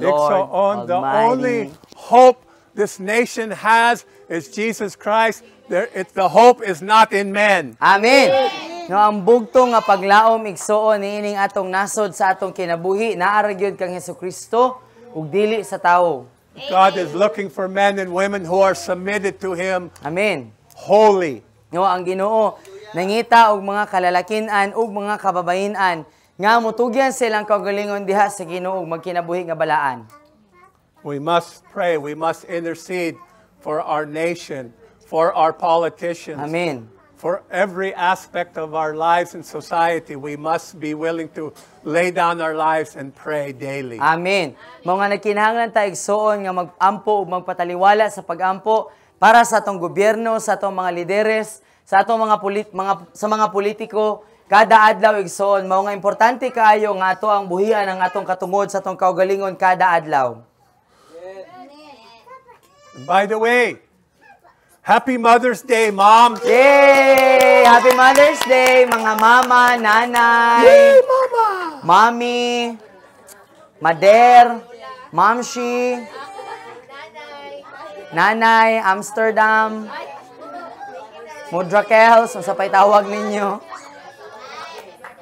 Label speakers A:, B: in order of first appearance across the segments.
A: Lord
B: on the
A: Almighty.
B: only hope this nation has is Jesus Christ. The hope is not in men.
A: Amen. No, ang bugtong nga paglaom igsuon niining atong nasod sa atong kinabuhi naara gyud kang Hesukristo ug dili sa tawo.
B: God is looking for men and women who are submitted to Him.
A: Amen.
B: Holy.
A: No, ang Ginoo nangita og mga kalalakin-an ug mga kababayin-an nga mutugyan silang kaugalingon diha sa Ginoo ug magkinabuhi nga balaan.
B: We must pray, we must intercede for our nation, for our politicians.
A: Amen.
B: For every aspect of our lives and society, we must be willing to lay down our lives and pray daily.
A: Amen. Mga nagkinahanglan ta igsuon nga magampo ug magpataliwala sa pagampo para sa atong gobyerno, sa atong mga lideres, sa atong mga politiko, kada adlaw igsuon mao nga importante kaayo nga ato ang buhian ang atong katungod sa atong kaugalingon kada adlaw.
B: By the way, Happy Mother's Day, Mom!
A: Yay! Happy Mother's Day, mga mama, nanay,
B: Yay, Mama!
A: Mami, Mader, Mamshi, Nanay, Amsterdam, Mudrakels, kung sa pa'y tawag ninyo.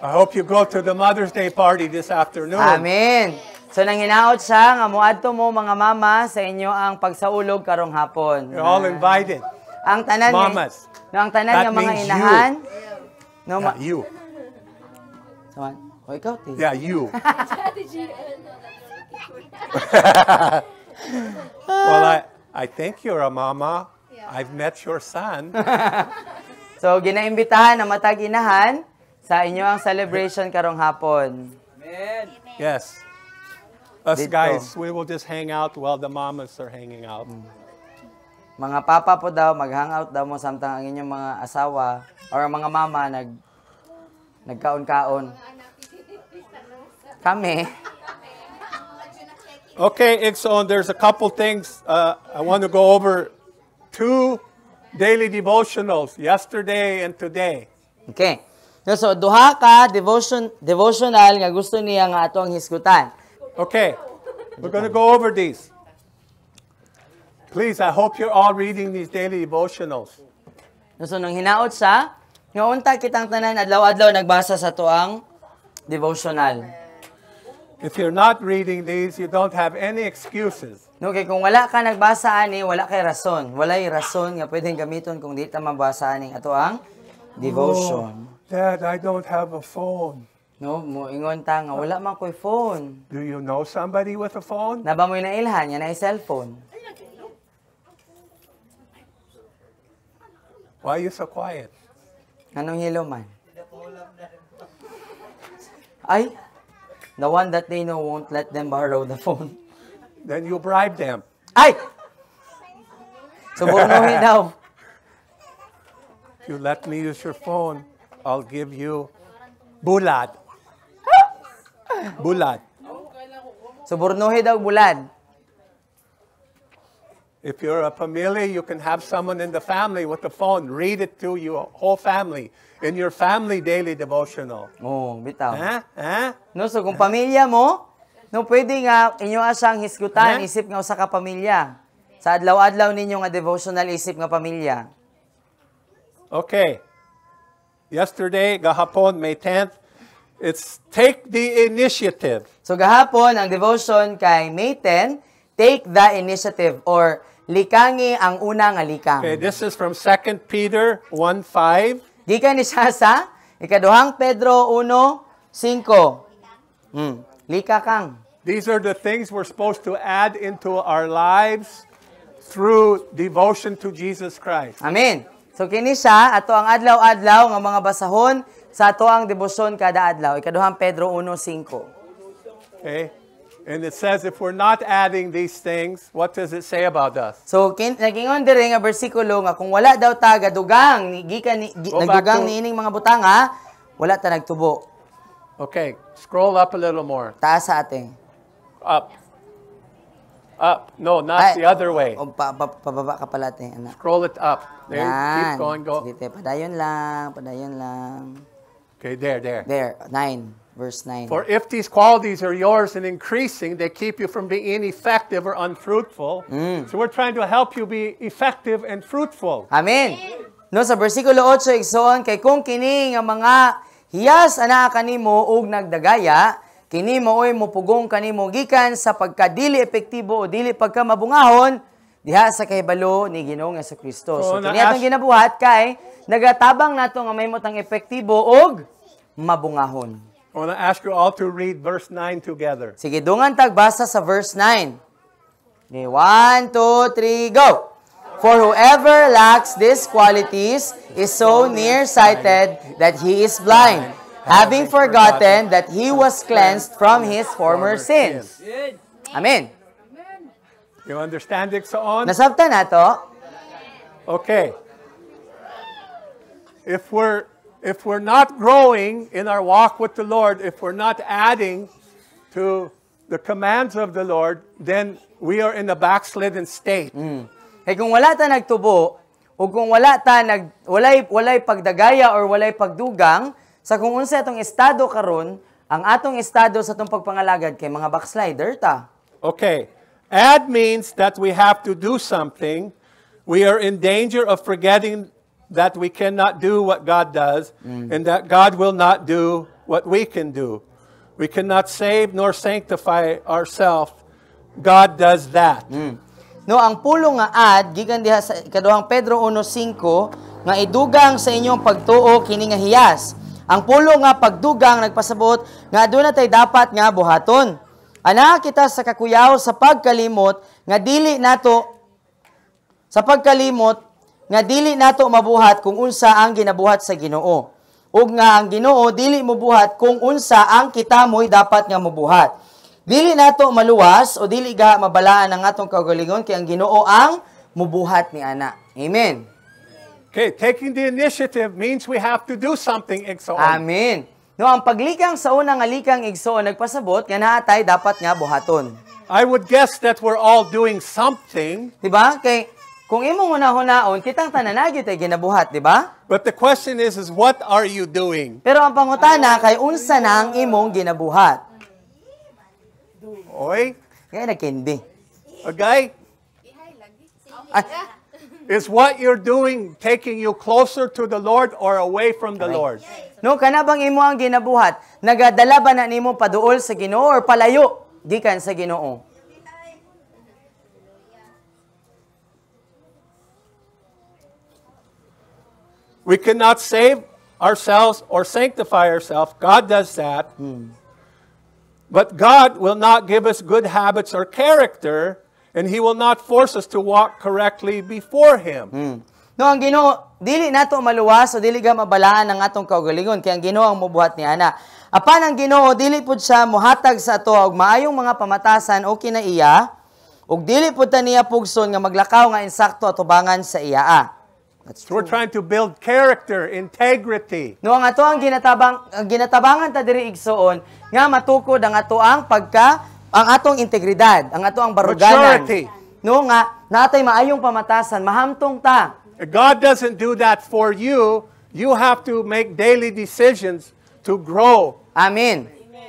B: I hope you go to the Mother's Day party this afternoon.
A: Amen. So nang hinaot siya nga moadto mo mga mama sa inyo ang pagsaulog karong hapon.
B: You're all invited.
A: Ang tanan
B: Mamas.
A: ang tanan
B: That
A: nga mga
B: means
A: inahan. No,
B: Yeah, you.
A: Saman. O ikaw, ti.
B: Yeah, you. Well, I think you're a mama. I've met your son.
A: So ginaimbitahan na matag inahan sa inyo ang celebration karong hapon.
B: Yes. Us
A: Dito.
B: guys, we will just hang out while the mamas are hanging out.
A: Mga papa po daw, mag-hangout daw mo samtang ang inyong mga asawa or mga mama nagkaon-kaon. Kami.
B: Okay, Ixon, there's a couple things I want to go over. 2 daily devotionals, yesterday and today.
A: Okay. So, duha ka devotional nga gusto niya nga ato ang hisgutan.
B: Okay, we're going to go over these. Please, I hope you're all reading these daily devotionals.
A: So, nung hinaot sa, nga unta kitang tanan, adlaw-adlaw nagbasa sa tuang devotional.
B: If you're not reading these, you don't have any excuses.
A: No, kay kung wala ka nagbasa ani, wala kay rason. Walay rason nga pwedeng gamiton kung di ta mabasa aning ato ang devotion.
B: Dad, I don't have a phone.
A: No, moingon ta nga wala man ko'y phone.
B: Do you know somebody with a phone?
A: Naba mo'y nailhan, yan ay cellphone.
B: Why are you so quiet?
A: Anong hilo man? Ay, the one that they know won't let them borrow the phone.
B: Then you bribe them.
A: Ay! Subornohin daw.
B: If you let me use your phone, I'll give you bulad. Bulad.
A: Subornohin daw bulad.
B: If you're a pamilya, you can have someone in the family with the phone. Read it to your whole family in your family daily devotional.
A: Oh, bitaw.
B: Huh?
A: No, so kung pamilya mo, no, pwede nga inyo asang hisgutan, isip nga usa ka pamilya. Sa adlaw-adlaw ninyo nga devotional isip nga pamilya.
B: Okay. Yesterday, gahapon, May 10th, it's take the initiative.
A: So gahapon, ang devotion kay May 10, take the initiative or likangi ang una nga likang.
B: Okay, this is from 2 Peter 1:5.
A: Gikan ni siya sa ikaduhang Pedro 1:5. Lika kang.
B: These are the things we're supposed to add into our lives through devotion to Jesus Christ.
A: Amen. So kini siya ato ang adlaw-adlaw nga mga basahon sa ato ang debosyon kada adlaw. Ikaduhang Pedro 1:5.
B: Okay? And it says if we're not adding these things, what does it say about us?
A: So nagingon diri nga bersikulo nga kung wala daw ta gadugang nagdugang niining mga butanga, wala ta nagtubo.
B: Okay, scroll up a little more.
A: Taas sa ate.
B: Up. Up. No, not the other way.
A: O pababa ka pala ate, anak.
B: Scroll it up. There, keep
A: Yan.
B: going, go.
A: Sige, te, padayon lang, padayon lang.
B: Okay, there.
A: There, 9. verse 9.
B: For if these qualities are yours and increasing, they keep you from being ineffective or unfruitful. So we're trying to help you be effective and fruitful.
A: Amen. No, sa versikulo 8, igsoon, kay kung kini nga mga hiyas ana kanimo ug nagdagaya, kini maoy mupugong kanimo gikan sa pagkadili epektibo o dili pagkamabungahon diha sa kahibalo ni Ginoong Jesucristo. So kini atong ginabuhat kay nagatabang nato nga mahimutang epektibo ug mabungahon.
B: I want to ask you all to read verse 9 together.
A: Sige, dungan tagbasa sa verse 9. Okay, 1, 2, 3, go! For whoever lacks these qualities is so nearsighted that he is blind, having forgotten that he was cleansed from his former sins. Amen.
B: You understand it so on?
A: Nasabtan na to?
B: Okay. If we're not growing in our walk with the Lord, if we're not adding to the commands of the Lord, then we are in a backslidden state.
A: Kaya kung wala ta nagtubo, o kung walay pagdagaya or walay pagdugang, sa kung unsa atong estado karon, ang atong estado sa atong pagpangalagad kay mga backslider ta.
B: Okay. Add means that we have to do something. We are in danger of forgetting that we cannot do what God does, and that God will not do what we can do. We cannot save nor sanctify ourselves. God does that.
A: No, ang pulong nga add gikan diha sa ikaduhang Pedro 1:5 nga idugang sa inyong pagtuo kini nga hiyas. Ang pulong nga pagdugang nagpasabot nga aduna tay dapat nga buhaton. Ana kita sa kakuyaw sa pagkalimot nga dili nato mabuhat kung unsa ang ginabuhat sa Ginoo. Ug nga ang Ginoo dili mobuhat kung unsa ang kita mo'y dapat nga mobuhat. Dili nato maluwas o dili ga mabalaan ang atong kaugalingon kay ang Ginoo ang mubuhat ni ana. Amen.
B: Okay, taking the initiative means we have to do something.
A: Amen. No, ang paglikang sa unang alikang igsoon nagpasabot nga naatay dapat nga buhaton.
B: I would guess that we're all doing something.
A: Diba? Kay kung imong hunahunaon, kitang tananagyo tay ginabuhat, diba?
B: But the question is what are you doing?
A: Pero ang pangutana kay unsa na ang imong ginabuhat?
B: Oy?
A: Kaya nagkindi.
B: Okay? Is what you're doing taking you closer to the Lord or away from the Lord?
A: No, kana bang imo ang ginabuhat? Nagadala ba na nimo paduol sa Ginoo or palayo gikan sa Ginoo?
B: We cannot save ourselves or sanctify ourselves. God does that. But God will not give us good habits or character, and He will not force us to walk correctly before Him.
A: No, ang Ginoo dili nato maluwas o dili ga mabalaan ang atong kaugalingon kay ang Ginoo ang mobuhat ni ana. Apan ang Ginoo dili pud siya mohatag sa ato og maayong mga pamatasan o kinaiya, ug dili pud ta niya pugson nga maglakaw nga insakto atubangan sa iya.
B: So we're trying to build character, integrity.
A: No, ang ato ang ginatabangan ta diri igsoon nga matukod ang ato ang atong integridad, ang ato ang baruganan.
B: Maturity.
A: No, nga natay maayong pamatasan, mahamtong ta.
B: God doesn't do that for you. You have to make daily decisions to grow
A: Amen.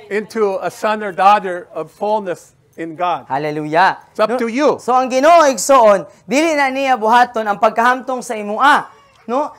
B: into a son or daughter of fullness in God.
A: Hallelujah.
B: It's up to you.
A: So ang Ginoo igsoon, dili na niya buhaton ang pagkahamtong sa imua. No?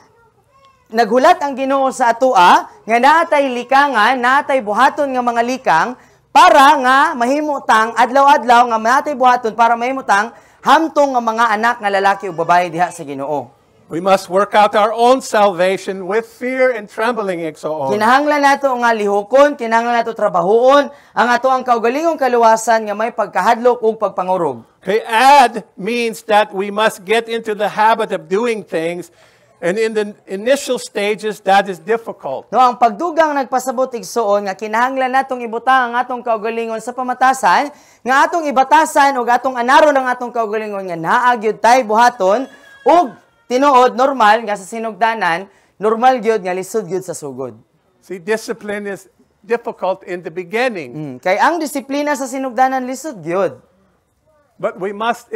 A: Naghulat ang Ginoo sa atua nga natay likangan, natay buhaton nga mga likang para nga mahimutang adlaw-adlaw nga natay buhaton para mahimutang hamtong nga mga anak nga lalaki ug babaye diha sa Ginoo.
B: We must work out our own salvation with fear and trembling.
A: Kinahanglan nato nga lihokon, kinahanglan nato trabahoon ang ato ang kaugalingong kaluwasan nga may pagkahadlok ug pagpangurog.
B: Okay, add means that we must get into the habit of doing things, and in the initial stages that is difficult.
A: No, ang pagdugang nagpasabot igsoon nga kinahanglan natong ibutang ang atong kaugalingon sa pamatasan, nga atong ibatasan ug atong anaron ang atong kaugalingon nga naa gyud tay buhaton ug tinuod normal nga sa sinugdanan, normal gyud nga lisod gyud sa sugod.
B: See, discipline is difficult in the beginning.
A: Kay ang disiplina sa sinugdanan lisod gyud.
B: But we must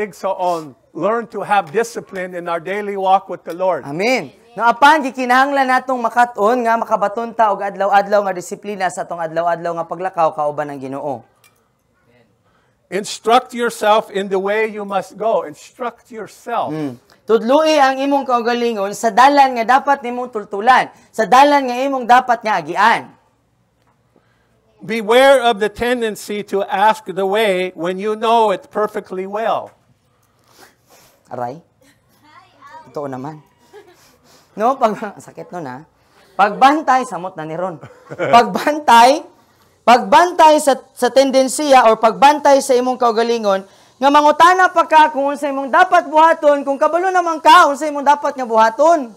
B: learn to have discipline in our daily walk with the Lord.
A: Amen. No apan gikinahanglan natong makat-on nga makabaton ta og adlaw-adlaw nga disiplina sa atong adlaw-adlaw nga paglakaw kauban ng Ginoo.
B: Instruct yourself in the way you must go. Instruct yourself.
A: Tudloi ang imong kaugalingon sa dalan nga dapat nimong tultulan, sa dalan nga imong dapat nga agian.
B: Beware of the tendency to ask the way when you know it perfectly well.
A: Aray. Totoo naman. No, sakit no na. Pagbantay, samot na ni Ron. Pagbantay sa tendensiya or pagbantay sa imong kaugalingon, nga mangutana pa ka kung unsa imong dapat buhaton, kung kabalo naman ka, unsa imong dapat nga buhaton.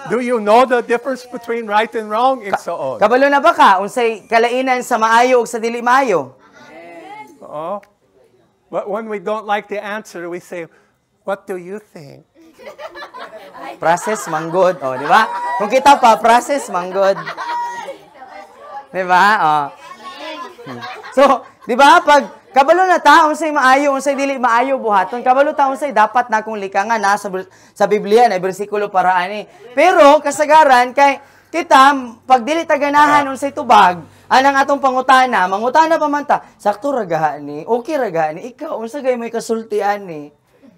B: Do you know the difference between right and wrong? Igsoon.
A: Kabalo na ba ka? Unsay kalainan sa maayo ug sa dili maayo?
B: Oh. But when we don't like the answer, we say, what do you think?
A: Process manggod. Oh, di ba? Kung kita pa, process manggod. Di ba? Oh. So, di ba? Pag kabalo na ta, unsay maayo, unsay dili maayo buhaton. Kabalo ta unsay dapat na kung likangan na sa Biblia na bersikulo para ani. Pero kasagaran kay kita pag dili ta ganahan unsay tubag, anang atong mangutana pa man ta, sakto ra gani, okay ra gani, ikaw unsa gay may kasultian ni.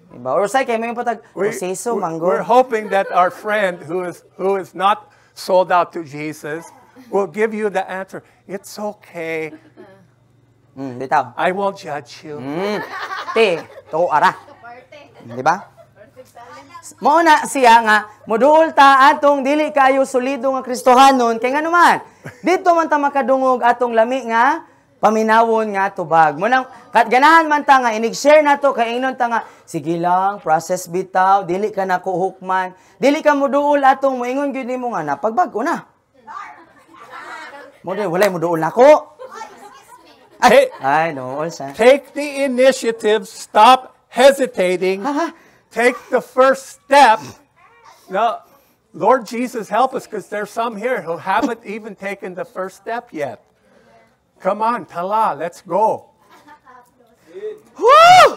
A: Diba? Or say kay may patag proseso manggod.
B: We're hoping that our friend who is not sold out to Jesus will give you the answer. It's okay.
A: Bitaw.
B: I won't judge you.
A: To ara. Di ba? Mao na siya nga moduol ta atong dili kayo solido nga Kristohanon kay nga naman dito man ta makadungog atong lami nga paminawon nga tubag. Mo nang ganahan man ta nga inig-share nato kay ingnon ta nga sige lang process bitaw dili ka na kuhukman. Dili ka moduol atong moingon gyud nimo nga napagbag-o na. Mo walay moduol nako.
B: Take the initiative. Stop hesitating. Take the first step. Now, Lord Jesus, help us, because there's some here who haven't even taken the first step yet. Come on, tala, let's go.
A: Woo!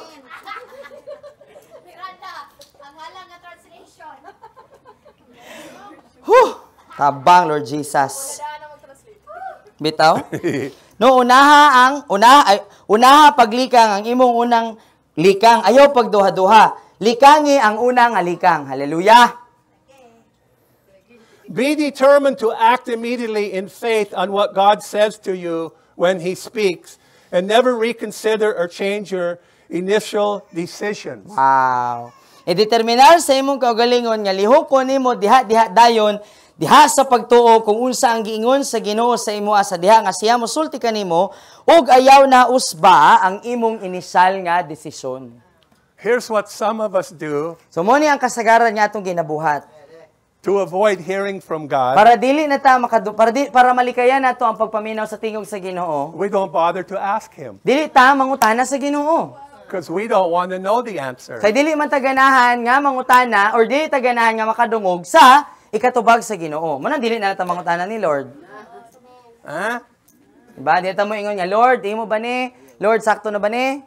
A: Tabang, Lord Jesus. Bitaw? No, unaha paglikang ang imong unang likang. Ayaw pagduha-duha. Likangi ang unang alikang. Hallelujah.
B: Be determined to act immediately in faith on what God says to you when He speaks, and never reconsider or change your initial decisions.
A: Wow. Determinar sa imong kaugalingon nga lihokon nimo diha dayon diha sa pagtuo kung unsa ang giingon sa Ginoo sa imo sa diha nga siya mosulti kanimo ug ayaw na usba ang imong inisyal nga desisyon.
B: Here's what some of us do.
A: So mo ni ang kasagaran nga atong ginabuhat.
B: To avoid hearing from God.
A: Para dili na ta para malikayan nato ang pagpaminaw sa tingog sa Ginoo.
B: We don't bother to ask Him.
A: Dili ta mangutana sa Ginoo.
B: Because we don't want to know the answer.
A: Kay dili man ta ganahan nga mangutana or dili ta ganahan nga makadungog sa ikatubag sa Ginoo. Mo nang dili na ta mangutana ni Lord. Ha? Diba? Dili ta mo ingon nga, Lord, imo ba ni? Lord, sakto na ba ni?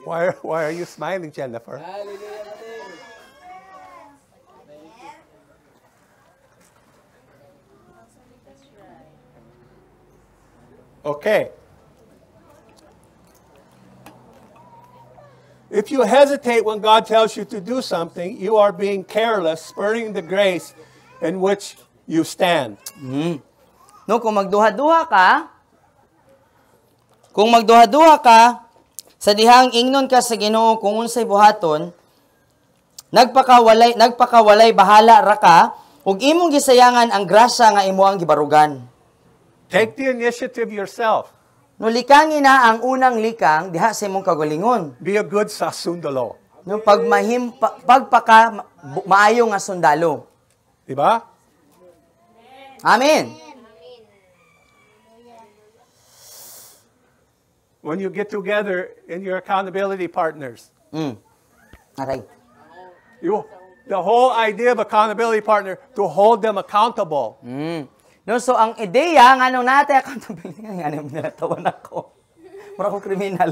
B: Why are you smiling, Jennifer? Okay. If you hesitate when God tells you to do something, you are being careless, spurning the grace in which you stand.
A: No, kung magduha-duha ka sa dihang ingnon ka sa Ginoo kung unsay buhaton, nagpakawalay bahala ra ka ug imong gisayangan ang grasya nga imuang gibarugan.
B: Take the initiative yourself.
A: No, likangi na ang unang likang diha sa imong kagalingon.
B: Be a good sasundalo.
A: No, pagpaka maayo nga sundalo.
B: Diba?
A: Amen.
B: When you get together in your accountability partners.
A: Aray.
B: The whole idea of accountability partner to hold them accountable.
A: No, so ang ideya nga nung natin accountability nga nung natawan ako. Mura ko kriminal.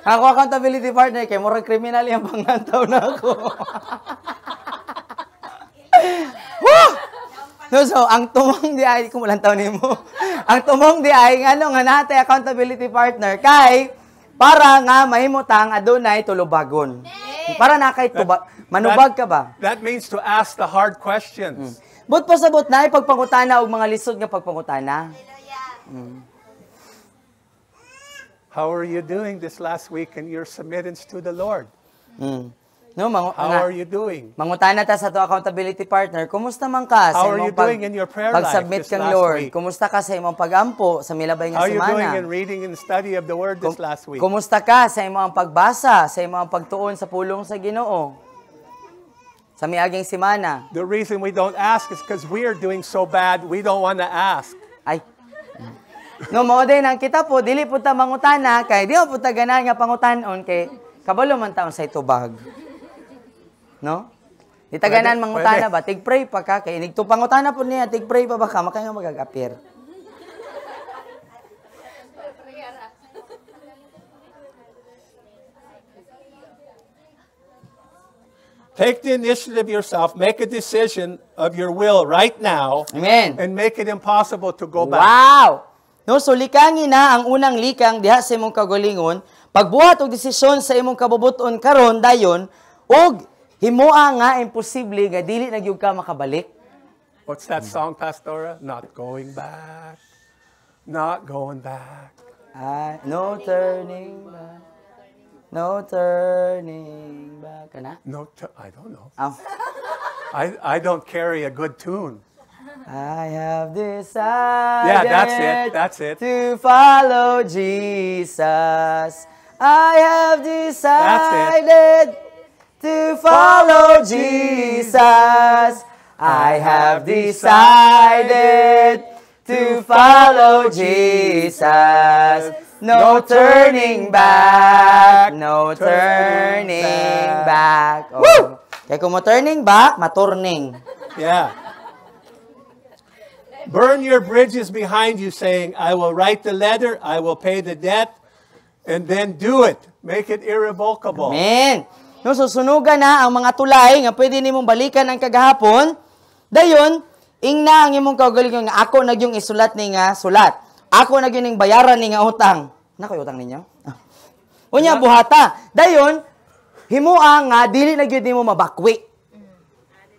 A: Ako accountability partner kay mura kriminal yung pangantaw na ako. So, ang tumong di ay, kung walang taon mo, ang tumong di ay, nga natay accountability partner, kay, para nga mahimutang adunay tulubagon. Para na kay manubag ka ba?
B: That means to ask the hard questions.
A: But pasabot na, pagpangutana o mga lisod nga pagpangutana.
B: How are you doing this last week in your submittance to the Lord?
A: No,
B: How are you doing?
A: mangutana ta sa to accountability partner, kumusta man ka sa
B: How are you
A: imong
B: doing in your prayer life
A: pag-submit
B: this
A: kang
B: last
A: Lord?
B: week?
A: Kumusta ka sa imong pag-ampo sa milabay nga
B: How are you doing in
A: semana?
B: reading and study of the Word this last week?
A: Kumusta ka sa imong pagbasa, sa imong pagtuon sa pulong sa Ginoo? Sa miaging semana.
B: The reason we don't ask is because we are doing so bad, we don't want to ask.
A: Ay. No, mao din ang kita po, dili po ta mangutana kay di po ta ganahan nga pangutanon kay kabalo man taon sa itubag. No? Di ta ganahan mangutana ba? Tig-pray pa ka kay nigto pangutana po niya, tig-pray pa ba ka makay nga magag-appear.
B: Take the initiative yourself, make a decision of your will right now,
A: Amen.
B: and make it impossible to go back.
A: Wow! No, so likangin na ang unang likang diha sa imong kagalingon, pagbuhat og desisyon sa imong kabubuton karon dayon og himoa nga imposible nga dili na gyud ka makabalik.
B: What's that song, Pastora? Not going back. Not going back.
A: No turning back. No turning back. Kana?
B: I don't know.
A: Oh.
B: I don't carry a good tune.
A: I have decided
B: Yeah, that's it.
A: to follow Jesus. I have decided to follow Jesus. I have decided to follow Jesus. No turning back. No turning back. Oh. Woo! Kaya kung mo turning back, maturning.
B: Yeah. Burn your bridges behind you, saying, I will write the letter, I will pay the debt, and then do it. Make it irrevocable.
A: Amen. No, susunugan na ang mga tulay nga pwede nimong balikan ang kagahapon. Dayon, ingna ang imong kaugalingon nga ako nagyong isulat ni nga sulat. Ako nagyong bayaran ni nga utang. Nakoy utang ninyo? Unya buhata. Dayon, himua nga dili na gyud nimo mabakwi.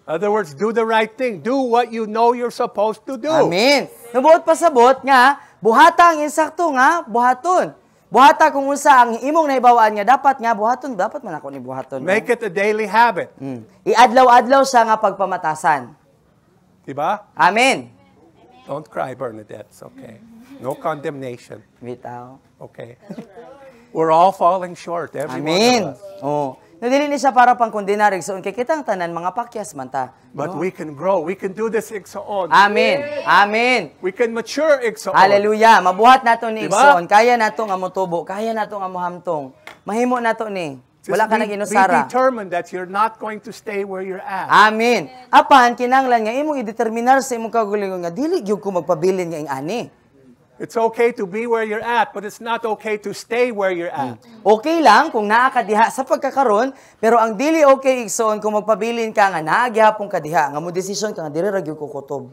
B: Other words, do the right thing. Do what you know you're supposed to do.
A: Amen. Nabuot pasabot nga buhata ang insakto nga buhaton. Buhata kung unsa ang imong nahibawaan nga dapat man ako ni buhaton.
B: Make it a daily habit.
A: Iadlaw-adlaw sa nga pagpamatasan.
B: Diba?
A: Amen.
B: Don't cry, Bernadette. It's okay. No condemnation.
A: Bitaw.
B: Okay. We're all falling short. Every
A: Amen.
B: one of us.
A: Oh. Nadili ni siya para pang kondenarig so kay kitang tanan mga pakyas man ta.
B: But we can grow. We can do this igsoon.
A: Amen. Amen.
B: We can mature igsoon.
A: Hallelujah. Mabuhat nato ni
B: Diba?
A: igsoon. Kaya nato nga motubo. Kaya nato nga mohamtong. Mahimo nato ni. Wala ka
B: Be
A: nag-inusara.
B: determined that you're not going to stay where you're at.
A: Amen. Apan kinahanglan nga imong i-determinar sa imong kagalingon nga dili gyud ko magpabilin nga ing ani.
B: It's okay to be where you're at, but it's not okay to stay where you're at.
A: Okay lang kung naa ka diha sa pagkakaron, pero ang dili okay igsoon kung magpabilin ka nga naa gihapon ka diha nga mo desisyon ka nga dili ra gyud ko kutob.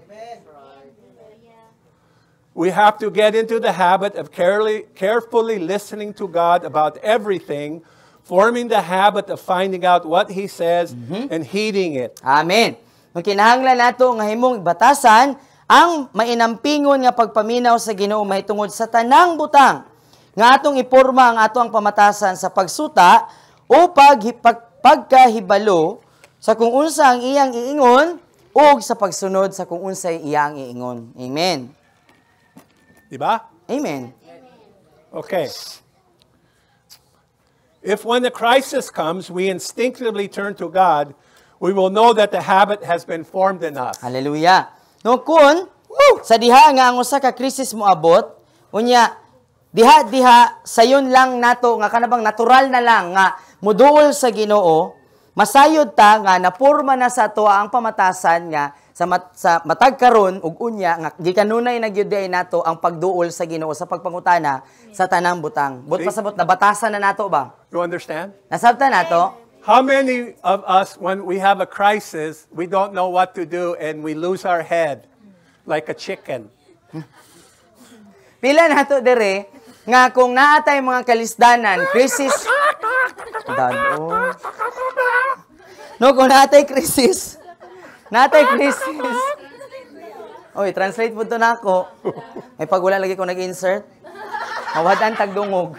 B: We have to get into the habit of carefully listening to God about everything, forming the habit of finding out what He says and heeding it.
A: Amen. Kung kinahanglan nato nga himong batasan ang mainampingon nga pagpaminaw sa Ginoo mahitungod sa tanang butang nga atong iporma ang atong pamatasan sa pagsuta o pagkahibalo sa kung unsa ang iyang iingon o sa pagsunod sa kung unsay iyang iingon. Amen.
B: Diba?
A: Amen.
B: Okay. If when the crisis comes, we instinctively turn to God, we will know that the habit has been formed in us.
A: Hallelujah. No kun sa diha nga ang usa ka krisis mo abot, unya diha sayon lang nato nga kanabang natural na lang nga muduol sa Ginoo, masayod ta nga naporma na sa ato ang pamatasan nga sa matag karon ug unya nga gikanunay na gyud ay nato ang pagduol sa Ginoo sa pagpangutana sa tanang butang. But pasabot na batasan na nato ba?
B: You understand?
A: Nasabtan nato?
B: How many of us, when we have a crisis, we don't know what to do and we lose our head like a chicken?
A: Pila nato dire nga kung naatay mga kalisdanan, crisis. Dado. No, kung naatay crisis. Naatay crisis. Oy, translate po to na ako. May pag wala lagi ko nag-insert. Mawadan tagdungog.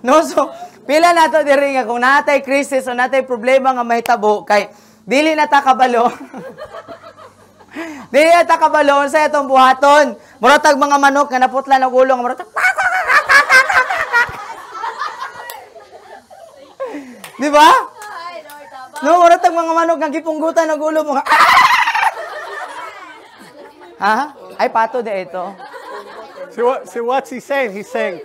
A: No, so, pila nato diri nga kung naatay crisis o naatay problema nga mahitabo kay dili na ta kabalo. Dili na ta kabalo sa itong buhaton. Muratag mga manok nga naputla ng ulo nga muratag. Di ba? No, muratag mga manok nga gipunggutan ng ulo mo. Ha? Ay pato de ito.
B: See what's he saying? He's saying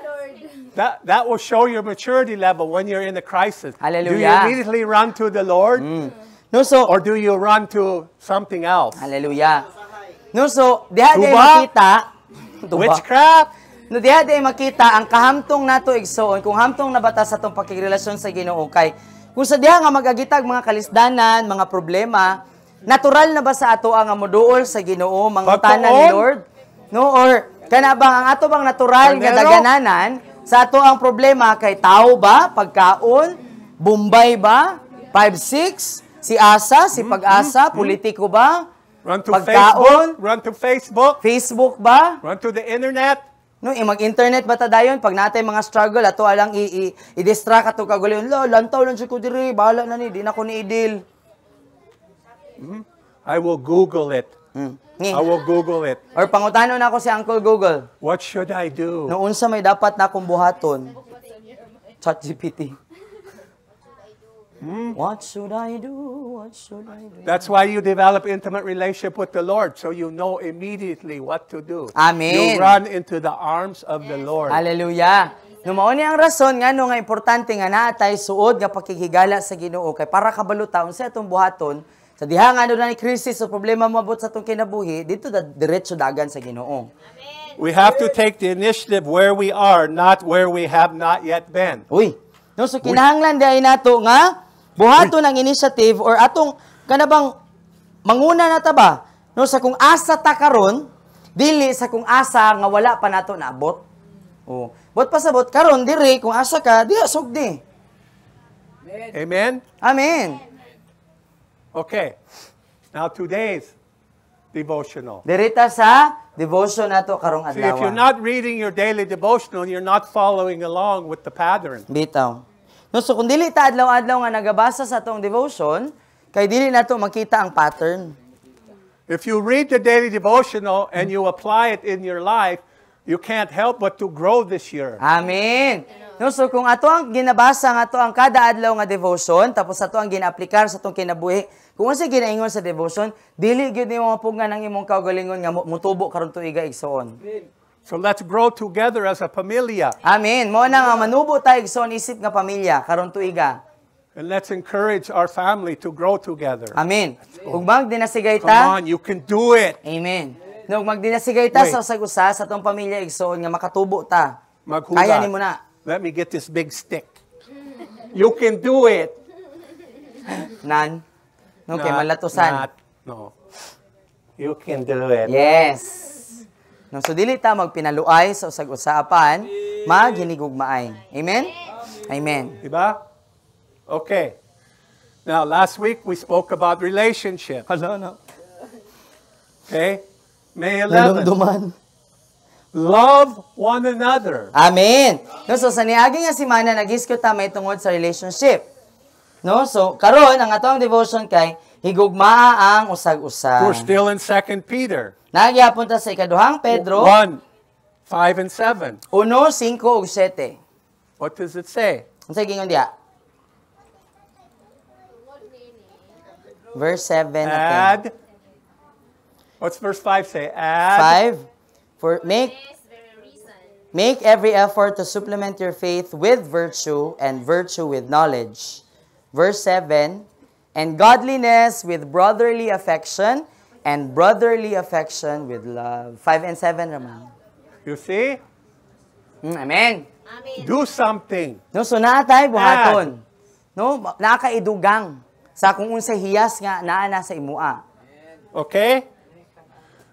B: that will show your maturity level when you're in a crisis.
A: Hallelujah.
B: Do you immediately run to the Lord?
A: No, so
B: Or do you run to something else?
A: hallelujah. No, so diha day
B: Tuba?
A: makita. Tuba?
B: Witchcraft?
A: No, diha day makita ang kahamtong nato igsoon kung hamtong nabata sa atong pakigrelasyon sa Ginoo kay kung sa diha nga magagitag mga kalisdanan, mga problema, natural na ba sa ato ang moduol sa Ginoo, mangutana ni
B: Pagtuon?
A: Lord? No, or kana bang ang ato bang natural nga
B: Carnero?
A: dagananan sa ato ang problema kay tao ba, pagkaon, Bombay ba, 5-6, si Asa, si Pag-asa, politiko ba,
B: Run to
A: Pagkaon?
B: Facebook? Run to Facebook?
A: Facebook ba?
B: Run to the internet?
A: No, mag-internet ba ta dayon pag natay mga struggle ato alang i-distract ato kagulon. Lo, lantaw lang ko diri, bahala na ni, di na ko ni idil.
B: I will Google it.
A: Ni.
B: I will Google it.
A: Or pangutano na ako si Uncle Google.
B: What should I do?
A: No unsa may dapat na akong buhaton? ChatGPT. What should I do? What should I do?
B: That's why you develop intimate relationship with the Lord, so you know immediately what to do.
A: Amen.
B: You run into the arms of the Lord.
A: Hallelujah. No mao ni ang rason nga nga importante nga naatay suod nga pakikigala sa Ginoo kay para kabalo taon sa atong buhaton sa diha nga na ni krisis o problema moabot sa atong kinabuhi dito diretso dagan sa Ginoo.
B: We have to take the initiative where we are, not where we have not yet been.
A: Uy, no so kinahanglan dai nato nga buhaton ang initiative or atong kanabang manguna na ta ba no sa kung asa ta karon dili sa kung asa nga wala pa nato naabot. Oh, bot pasabot karon diri kung asa ka diha sugdi.
B: Amen?
A: Amen.
B: Okay. Now today's devotional.
A: Dirita sa devotion nato karong
B: See, if you're
A: adlaw.
B: not reading your daily devotional, you're not following along with the pattern.
A: Bitaw. No so kung dili ta adlaw-adlaw nga nagabasa sa atong devotion, kay dili nato makita ang pattern.
B: If you read the daily devotional and you apply it in your life, you can't help but to grow this year.
A: Amen. No, so kung ato ang ginabasa nga ato ang kada adlaw nga devotion, tapos ato ang gina-aplikar sa atong kinabuhi, kung unsa ginaingon sa devotion, dili gyud nimo mapugngan ang imong kaugalingon nga mutubo karon tuiga igsoon.
B: So let's grow together as a familia.
A: Amen. Mo na nga manubo ta igsoon isip nga pamilya karon tuiga.
B: And let's encourage our family to grow together.
A: Amen. Ug magdinasigay
B: Come
A: ta.
B: on, you can do it.
A: Amen. No, magdinasigay ta
B: Wait.
A: sa usag-usa sa atong pamilya igsoon nga makatubo ta.
B: Maghulat.
A: Kaya nimo na.
B: Let me get this big stick. You can do it.
A: Nan. No, kay malatusan.
B: No. You can do it.
A: Yes. No, so dili ta magpinaluay sa usag-usapan, maghinigugmaay. Amen? Amen.
B: Diba? Okay. Now, last week we spoke about relationship.
A: Hala.
B: Okay? May 11.
A: Nalumduman.
B: Love one another.
A: Amen. No, so sa niagi nga semana nag-iskwit ta may tungod sa relationship. No, so karon ang atong devotion kay higugmaa ang usag-usa.
B: We're still in 2 Peter.
A: Nagyapon ta sa ikaduhang Pedro
B: 1, 5, and 7.
A: 1, 5 ug 7.
B: What does it say?
A: Unsa gingon diha? Verse 7 natin.
B: Add. What's verse 5 say? Add.
A: 5 for make every effort to supplement your faith with virtue and virtue with knowledge. Verse 7, and godliness with brotherly affection, and brotherly affection with love. 5 and 7 raman.
B: You see?
A: Amen.
B: Do something.
A: No, so naa tayo buhaton. No, nakaidugang sa kung unsay hiyas nga naa na sa imua.
B: Okay?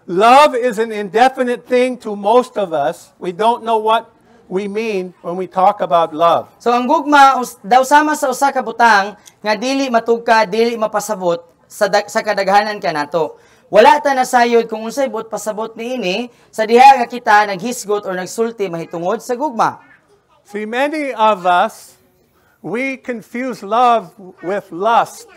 B: Love is an indefinite thing to most of us. We don't know what we mean when we talk about love.
A: So ang gugma daw sama sa usa ka butang nga dili matugka, dili mapasabot sa kadaghanan kanato. Wala ta nasayod kung unsay buot pasabot niini sa diha nga kita naghisgot or nagsulti mahitungod sa gugma.
B: See, many of us, we confuse love with lust.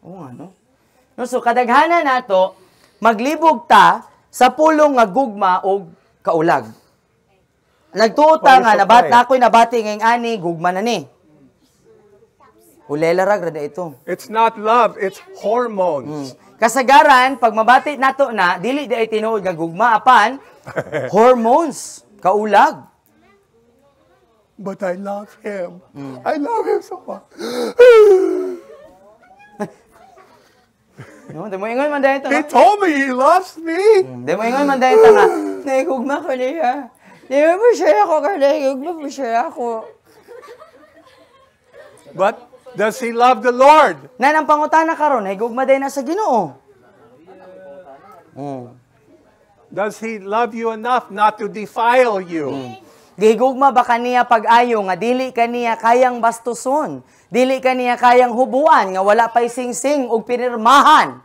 A: No, so kadaghanan nato maglibog ta sa pulong nga gugma o kaulag. Nagtuo ta nga ako'y nabati ngayong ani gugma na ni. Ulela rag rada ito.
B: It's not love, it's hormones.
A: Kasagaran pag mabati nato na dili di ay tinuod nga gugma apan hormones, kaulag.
B: But I love him. I love him so much.
A: No, demo ingon man dayon ta.
B: He told me he loves me.
A: Demo ingon man dayon ta nga. Naigugma ko niya. Di mo siya ako kanay, gugma mo siya ako.
B: But does he love the Lord?
A: Nan ang pangutana karon ay gugma day na sa Ginoo.
B: Does he love you enough not to defile you?
A: Gihigugma ba kaniya pag-ayo nga dili kaniya kayang bastuson, dili kaniya kayang hubuan nga wala pay singsing og pinirmahan.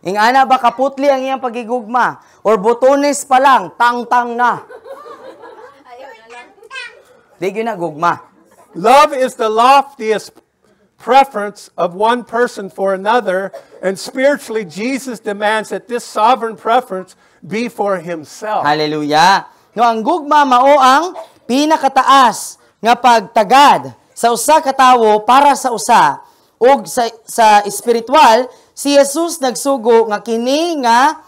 A: Ingana ba kaputli ang iyang pagigugma or botones pa lang tang-tang na. Di gyud na gugma.
B: Love is the loftiest preference of one person for another, and spiritually Jesus demands that this sovereign preference be for himself.
A: Hallelujah. No, ang gugma mao ang pinakataas nga pagtagad sa usa ka tawo para sa usa ug sa espiritual si Jesus nagsugo nga kini nga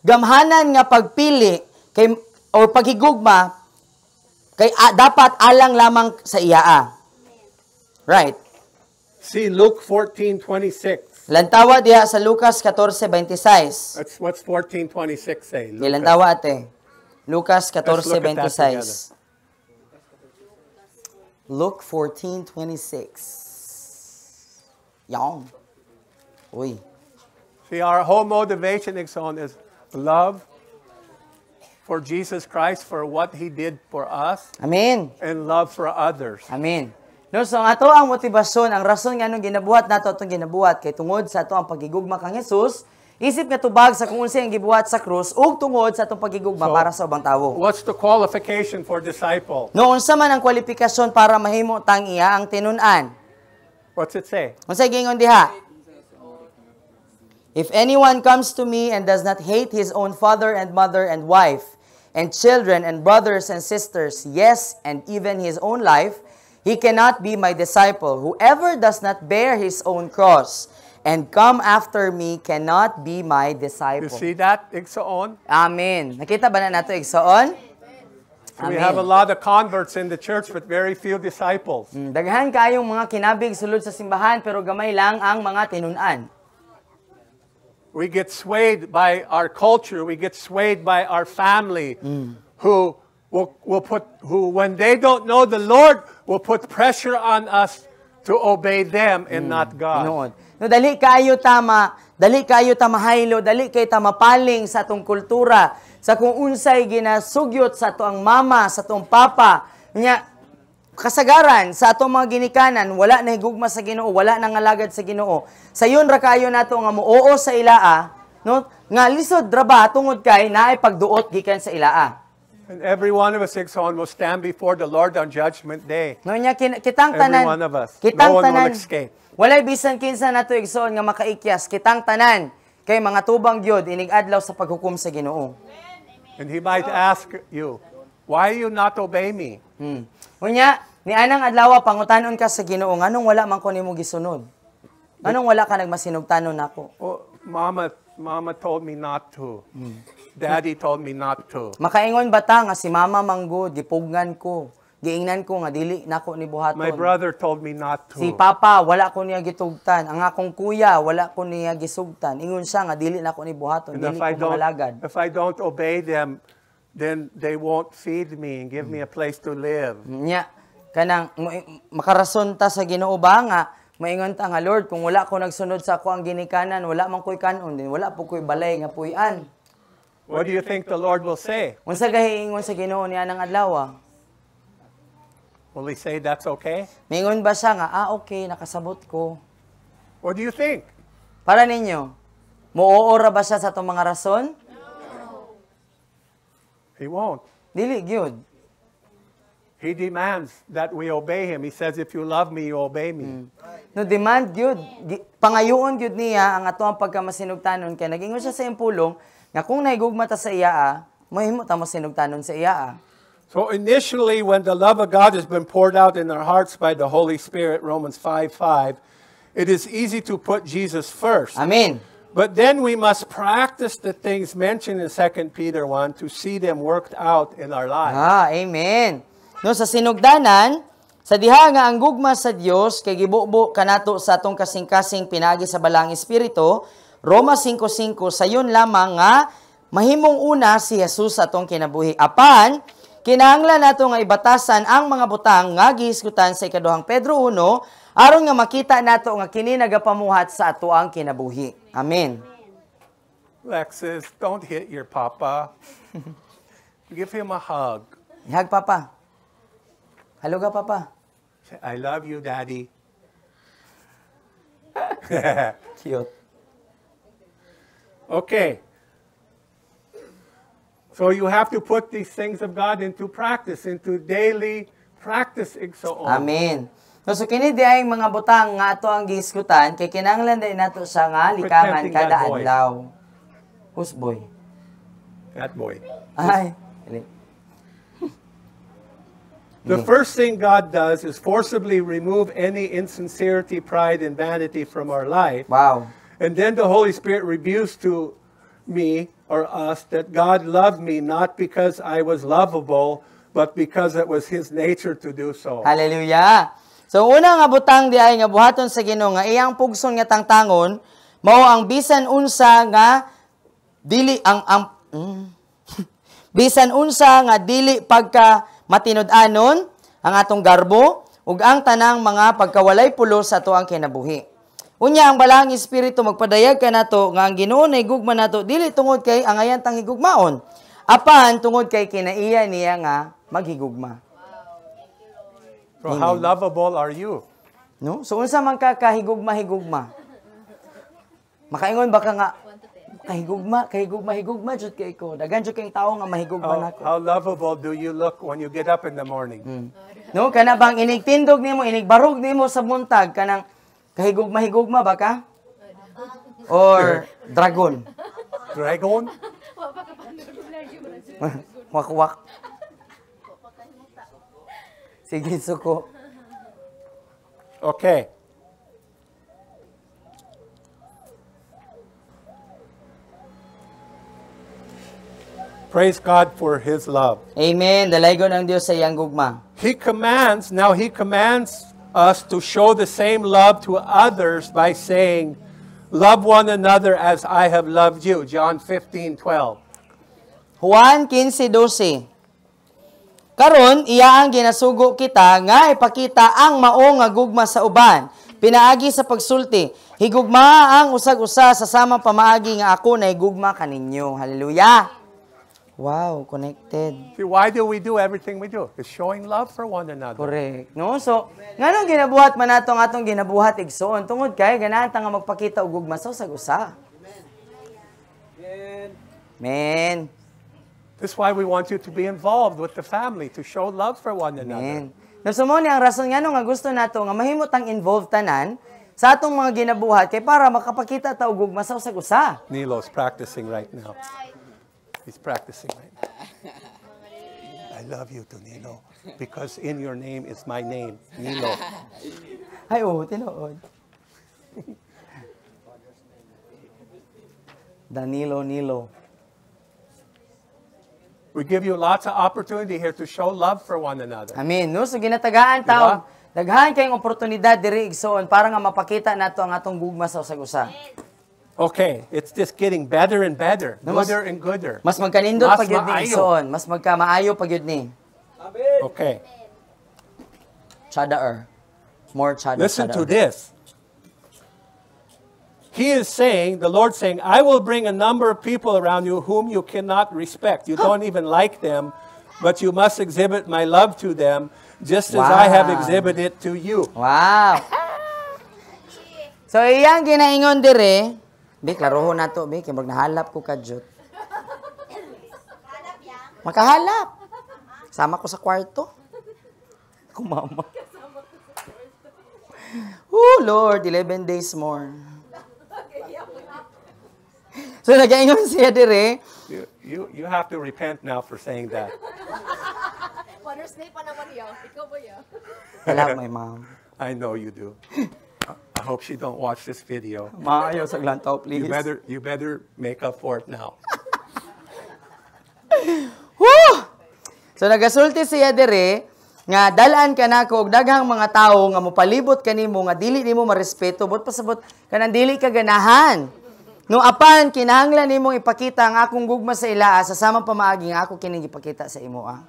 A: gamhanan nga pagpili kay o paghigugma kay dapat alang lamang sa iya. Right.
B: See Luke 14:26.
A: Lantawa diha sa Lucas 14:26.
B: That's what's 14:26 say.
A: Lantawa ate. Lucas 14:26. Luke 14:26. Yang. Uy.
B: See, our whole motivation, Ixon, is love for Jesus Christ, for what He did for us,
A: Amen.
B: and love for others.
A: Amen. No, so ang ato ang motibasyon, ang rason nga nung ginabuhat nato atong ginabuhat kay tungod sa ato ang pagigugma kang Jesus, isip nga tubag sa kung unsa ang gibuhat sa krus ug tungod sa atong pagigugma para sa ubang tawo.
B: What's the qualification for disciple?
A: No, unsa man ang kwalifikasyon para mahimo tang iya ang tinun-an?
B: What's it say?
A: Unsa gingon diha? If anyone comes to me and does not hate his own father and mother and wife and children and brothers and sisters, yes, and even his own life, he cannot be my disciple. Whoever does not bear his own cross and come after me cannot be my disciple.
B: You see that, Ixon?
A: Amen. Nakita ba na nato igsoon?
B: We have a lot of converts in the church but very few disciples.
A: Daghan kayong mga kinabig sulod sa simbahan pero gamay lang ang mga tinun-an.
B: We get swayed by our culture. We get swayed by our family, who when they don't know the Lord, will put pressure on us to obey them and not God.
A: No, dali kayo ta mahaylo, dali kay ta mapaling sa atong kultura, sa kung unsay ginasugyot sa atong mama, sa atong papa. Nya kasagaran sa atong mga ginikanan, wala na higugma sa Ginoo, wala na ngalagad sa Ginoo. Sayon ra kayo nato nga muoo sa ilaa, no? Nga lisod ra ba tungod kay naay pagduot gikan sa ilaa.
B: And every one of us, Ixon, will stand before the Lord on Judgment Day.
A: No nya kitang tanan.
B: Every one of us.
A: Kitang
B: No one
A: tanan.
B: will escape.
A: Walay bisan kinsa nato igsoon nga makaikyas, kitang tanan kay mga tubang gyud inig adlaw sa paghukom sa Ginoo.
B: And He might ask you, why you not obey me?
A: Unya, ni anang adlaw pangutanon ka sa Ginoo nganong wala man ko nimo gisunod? Anong wala ka nagmasinugtanon nako?
B: Oh, Mama told me not to. Daddy told me not to.
A: Makaingon ba ta nga si mama manggod gipugnan ko. giingnan ko nga dili nako ni buhaton.
B: My brother told me not to.
A: Si Papa wala ko niya gitugtan. Ang akong kuya wala ko niya gisugtan. Ingon siya nga dili nako ni buhaton,
B: And
A: dili ko mangalagad.
B: if I don't obey them, then they won't feed me and give me a place to live.
A: Nya kanang makarason ta sa Ginoo ba nga maingon ta nga Lord kung wala ko nagsunod sa ako ang ginikanan wala man koy kanon din wala po koy balay nga puy-an.
B: What do you think the Lord will say?
A: Unsa gahiingon sa Ginoo niya nang adlaw?
B: Will he say that's okay?
A: Mingon ba siya nga okay nakasabot ko?
B: What do you think?
A: Para ninyo muoora ba siya sa atong mga rason?
B: He won't.
A: Dili gyud.
B: He demands that we obey him. He says, if you love me, you obey me.
A: No demand gyud pangayoon gyud niya ang ato ang pagkamasinugtanon kay nagingon siya sa impulong nga kung nahigugma ta sa iya mahimo ta mo sinugtanon sa iya.
B: So initially, when the love of God has been poured out in our hearts by the Holy Spirit, Romans 5:5, it is easy to put Jesus first.
A: Amen.
B: But then we must practice the things mentioned in 2 Peter 1 to see them worked out in our lives.
A: Amen. No sa sinugdanan sa diha nga ang gugma sa Dios kay gibubo kanato sa atong kasing-kasing pinagi sa balang espiritu, Roma 5:5 sayon lamang nga mahimong una si Jesus sa atong kinabuhi. Apan kinahanglan nato nga ibatasan ang mga butang nga gihisgutan sa ikaduhang Pedro 1 aron nga makita nato nga kini nagapamuhat sa ato ang kinabuhi. Amen.
B: Alexis, don't hit your papa. Give him a hug.
A: Ihag papa. Haluga papa.
B: Say, I love you, Daddy.
A: Cute.
B: Okay. So you have to put these things of God into practice, into daily practice. So on.
A: Amen. So kini di ay mga butang nga ato ang gihisgutan kay kinahanglan din nato siya nga likaman
B: Protecting
A: kada
B: that boy.
A: adlaw. Who's boy?
B: That boy.
A: Ay.
B: The first thing God does is forcibly remove any insincerity, pride, and vanity from our life.
A: Wow.
B: And then the Holy Spirit reveals to me or us that God loved me not because I was lovable, but because it was His nature to do so.
A: Hallelujah. So una nga butang di ay nga buhaton sa Ginoo nga iyang pugson nga tangtangon mao ang bisan unsa nga dili bisan unsa nga dili pagka matinud-anon ang atong garbo ug ang tanang mga pagkawalay pulos sa ato ang kinabuhi. Unya ang balang espiritu magpadayag kanato nga ang Ginoo nay gugma nato dili tungod kay ang ayan tang higugmaon apan tungod kay kinaiya niya nga maghigugma.
B: So how lovable are you?
A: No? So unsa man ka kahigugma-higugma? Makaingon ba ka nga kahigugma jud kay ko. Daghan jud kay tao nga mahigugma nako.
B: How lovable do you look when you get up in the morning?
A: No, kana bang inigtindog nimo, inigbarog nimo sa buntag kanang kahigugma-higugma ba ka? Or dragon?
B: Dragon?
A: Wak-wak. Sige, suko.
B: Okay. Praise God for His love.
A: Amen. Dalaygon ang Dios sa iyang gugma.
B: He commands us to show the same love to others by saying, love one another as I have loved you. John 15:12.
A: Juan 15:12. Karon iya ang ginasugo kita nga ipakita ang mao nga gugma sa uban. Pinaagi sa pagsulti, higugma ang usag-usa sa samang pamaagi nga ako na higugma kaninyo. Hallelujah. Wow, connected.
B: See, why do we do everything we do? It's showing love for one another.
A: Correct. No? So, nganong ginabuhat man natong atong ginabuhat igsoon tungod kay ganahan ta nga magpakita og gugma sa usag-usa. Amen.
B: This is why we want you to be involved with the family, to show love for one another.
A: Amen. No, so mo ni ang rason nga gusto nato nga mahimot ang involved tanan sa atong mga ginabuhat kay para makapakita ta og gugma sa usag-usa.
B: Nilo's practicing right now. He's practicing right now. I love you to Nilo because in your name is my name, Nilo.
A: Ay, tinuod. Danilo.
B: We give you lots of opportunity here to show love for one another.
A: Amen. No, so ginatagaan taon. Daghan kayong oportunidad diri igsoon para nga mapakita nato ang atong gugma sa usag-usa.
B: Okay, it's just getting better and better,
A: No, mas-
B: gooder and gooder.
A: Mas magkanindot
B: Mas
A: pag yun ni
B: maayo.
A: igsoon, mas magkamaayo pag yun ni.
B: Okay,
A: Chadaer. More chada.
B: listen to
A: chadaer.
B: this. He is saying, the Lord saying, I will bring a number of people around you whom you cannot respect. You don't even like them, but you must exhibit my love to them, just as I have
A: Wow.
B: exhibited to you.
A: Wow. So iyang ginaingon dire, bi klarohon nato bi kay mag nahalap ko kadjot. Makahalap. Sama ko sa kwarto. Ako mama. Oh Lord, 11 days more. So nagaingon siya dire,
B: You have to repent now for saying that.
C: Mother's Day pa naman yun. Ikaw ba yun?
A: I love my mom.
B: I know you do. I hope she don't watch this video.
A: Maayo sa glantaw, please.
B: You better make up for it now.
A: Woo! So nagasulti siya dire nga dalaan ka nako og daghang mga tawo nga mopalibot kanimo nga dili nimo marespeto but pasabot kanang dili ka ganahan. No apan kinahanglan nimong ipakita ang akong gugma sa ila sa samang pamaagi nga ako kining ipakita sa imo ah.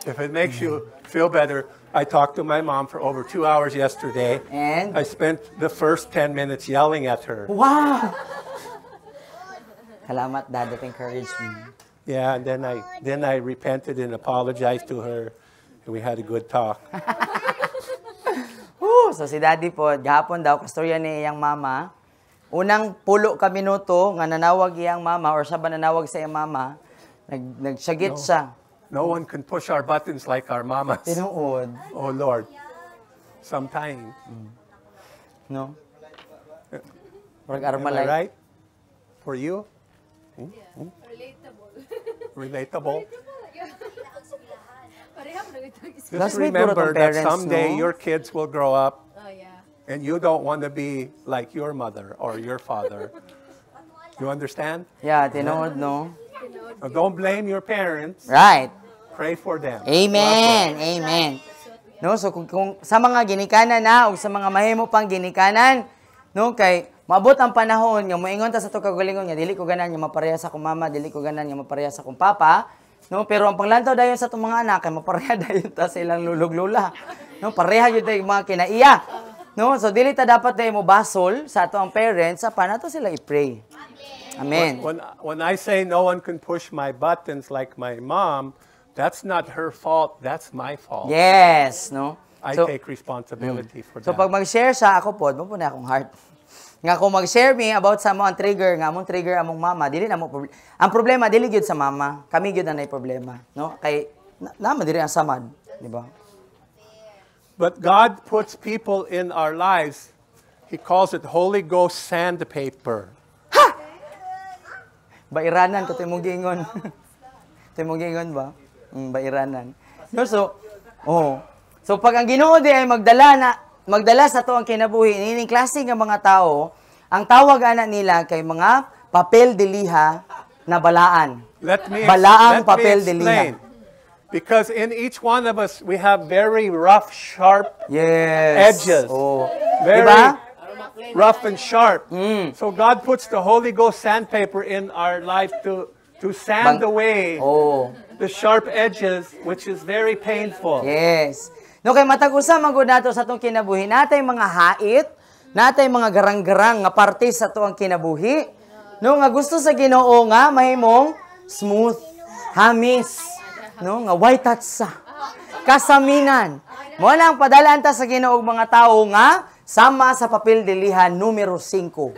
B: If it makes you feel better, I talked to my mom for over 2 hours yesterday.
A: And
B: I spent the first 10 minutes yelling at her.
A: wow. Salamat dad, that encouraged me.
B: Yeah, and then I repented and apologized to her, and we had a good talk.
A: So si daddy po gahapon daw kastorya ni iyang mama. Unang pulo ka minuto nga nanawag iyang mama or siya ba nanawag sa iyang mama, nagsyagit siya.
B: No one can push our buttons like our mamas.
A: Tinuod.
B: Oh, Lord. Sometimes.
A: No? Murag
B: Am I
A: armalay.
B: right? For you?
C: Relatable.
B: Relatable?
C: Pareha mo nang itong isa.
B: Just
A: Classmate mo
B: remember
A: rin tong
B: that
A: parents,
B: someday
A: no?
B: your kids will grow up
C: Oh, yeah.
B: and you don't want to be like your mother or your father. You understand?
A: Yeah, tinuod, no?
B: Now, don't blame your parents.
A: Right.
B: Pray for them.
A: Amen. Amen. No, so kung sa mga ginikanan na o sa mga mahimo pang ginikanan, no, kay maabot ang panahon nga moingon ta sa to kagalingon nga dili ko ganan nga mapareha sa akong mama, dili ko ganan nga mapareha sa akong papa, no, pero ang panglantaw dayon sa tong mga anak kay mapareha dayon ta sa ilang lulog-lula. No, pareha gyud tay mga kinaiya. No, so dili ta dapat day mo basol sa ato ang parents sa panato sila i-pray. Amen.
B: When I say no one can push my buttons like my mom, that's not her fault. That's my fault.
A: Yes, no.
B: I
A: So,
B: take responsibility for
A: So
B: that.
A: pag mag-share siya ako pod, mo po na akong heart. Nga kung mag-share me about sa mo ang trigger, nga among trigger among mama, dili na mo ang problema dili gyud sa mama, kami gyud na nay problema, no? Kay naman diri ang samad, di ba?
B: But God puts people in our lives. He calls it Holy Ghost sandpaper.
A: Bairanan ko timong giingon. Timong giingon ba? Bairanan. No, so So pag ang Ginoo di ay magdala sa to ang kinabuhi nining klase nga mga tao, ang tawag ana nila kay mga papel de liha na balaan. Balaang papel de liha.
B: Because in each one of us, we have very rough, sharp
A: Yes.
B: edges.
A: Oh.
B: Very
A: Diba?
B: rough and sharp. So God puts the Holy Ghost sandpaper in our life to sand away
A: Oh.
B: the sharp edges, which is very painful.
A: Yes. No kay matag usa man gud nato sa atong kinabuhi, natay mga hait, natay mga garang-garang nga parte sa atong kinabuhi. No nga gusto sa Ginoo nga mahimong smooth, hamis, no nga white touch sa kasaminan. Mo lang padalaan ta sa Ginoo og mga tawo nga sama sa papel de liha numero 5.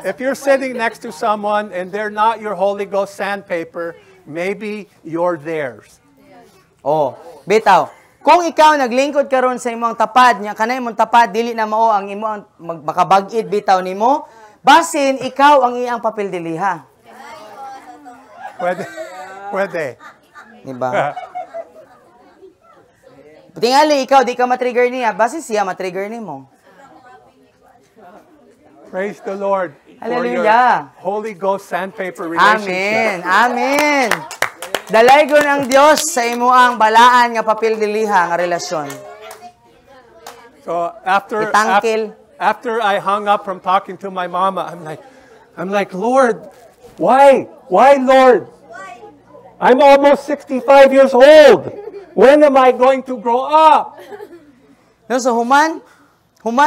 B: If you're sitting next to someone and they're not your Holy Ghost sandpaper, maybe you're theirs.
A: Oh, bitaw. Kung ikaw naglingkod karon sa imong tapad nya kanay imong tapad dili na mao ang imo ang makabag-id bitaw nimo, basin ikaw ang iyang papel de liha.
B: Pwede.
A: Diba? Tingali ikaw di ka matrigger niya, basin siya matrigger nimo.
B: Praise the Lord. for your
A: Hallelujah.
B: Holy Ghost sandpaper relationship.
A: Amen. Amen. Dalaygon ang Dios sa imo ang balaan nga papel diliha nga relasyon.
B: So after
A: Itangkil.
B: after I hung up from talking to my mama, I'm like, Lord, why? Why, Lord? I'm almost 65 years old. When am I going to grow up?
A: No, so human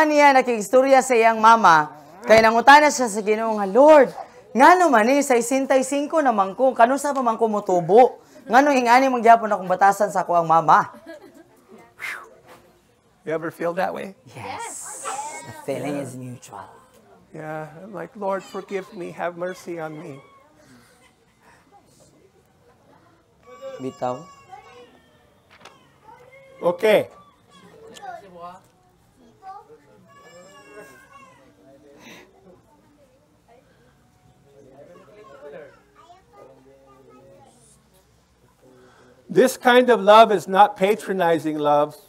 A: niya nakiistorya sa iyang mama, kay nangutana siya sa Ginoo nga, Lord, ngano man ni 65 naman ko, kanusa pa man ko motubo? Ngano ingani mangyapon akong batasan sa ako ang mama?
B: You ever feel that way?
A: Yes. The feeling is mutual.
B: Yeah, I'm like, Lord, forgive me, have mercy on me.
A: Bitaw.
B: Okay. This kind of love is not patronizing love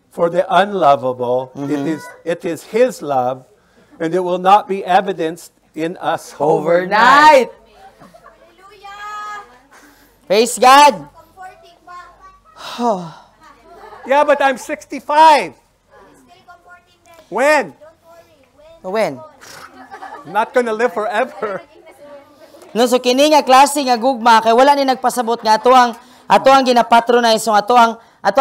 B: for the unlovable. It is His love, and it will not be evidenced in us
A: Overnight.
C: Hallelujah!
A: Praise God.
C: Comforting ba?
B: Yeah, but I'm 65.
C: Still comforting din.
B: When?
C: Don't worry.
A: When?
B: I'm not going to live forever.
A: No, so kini nga klase nga gugma kay wala ni nagpasabot nga ato ang ginapatronize so ato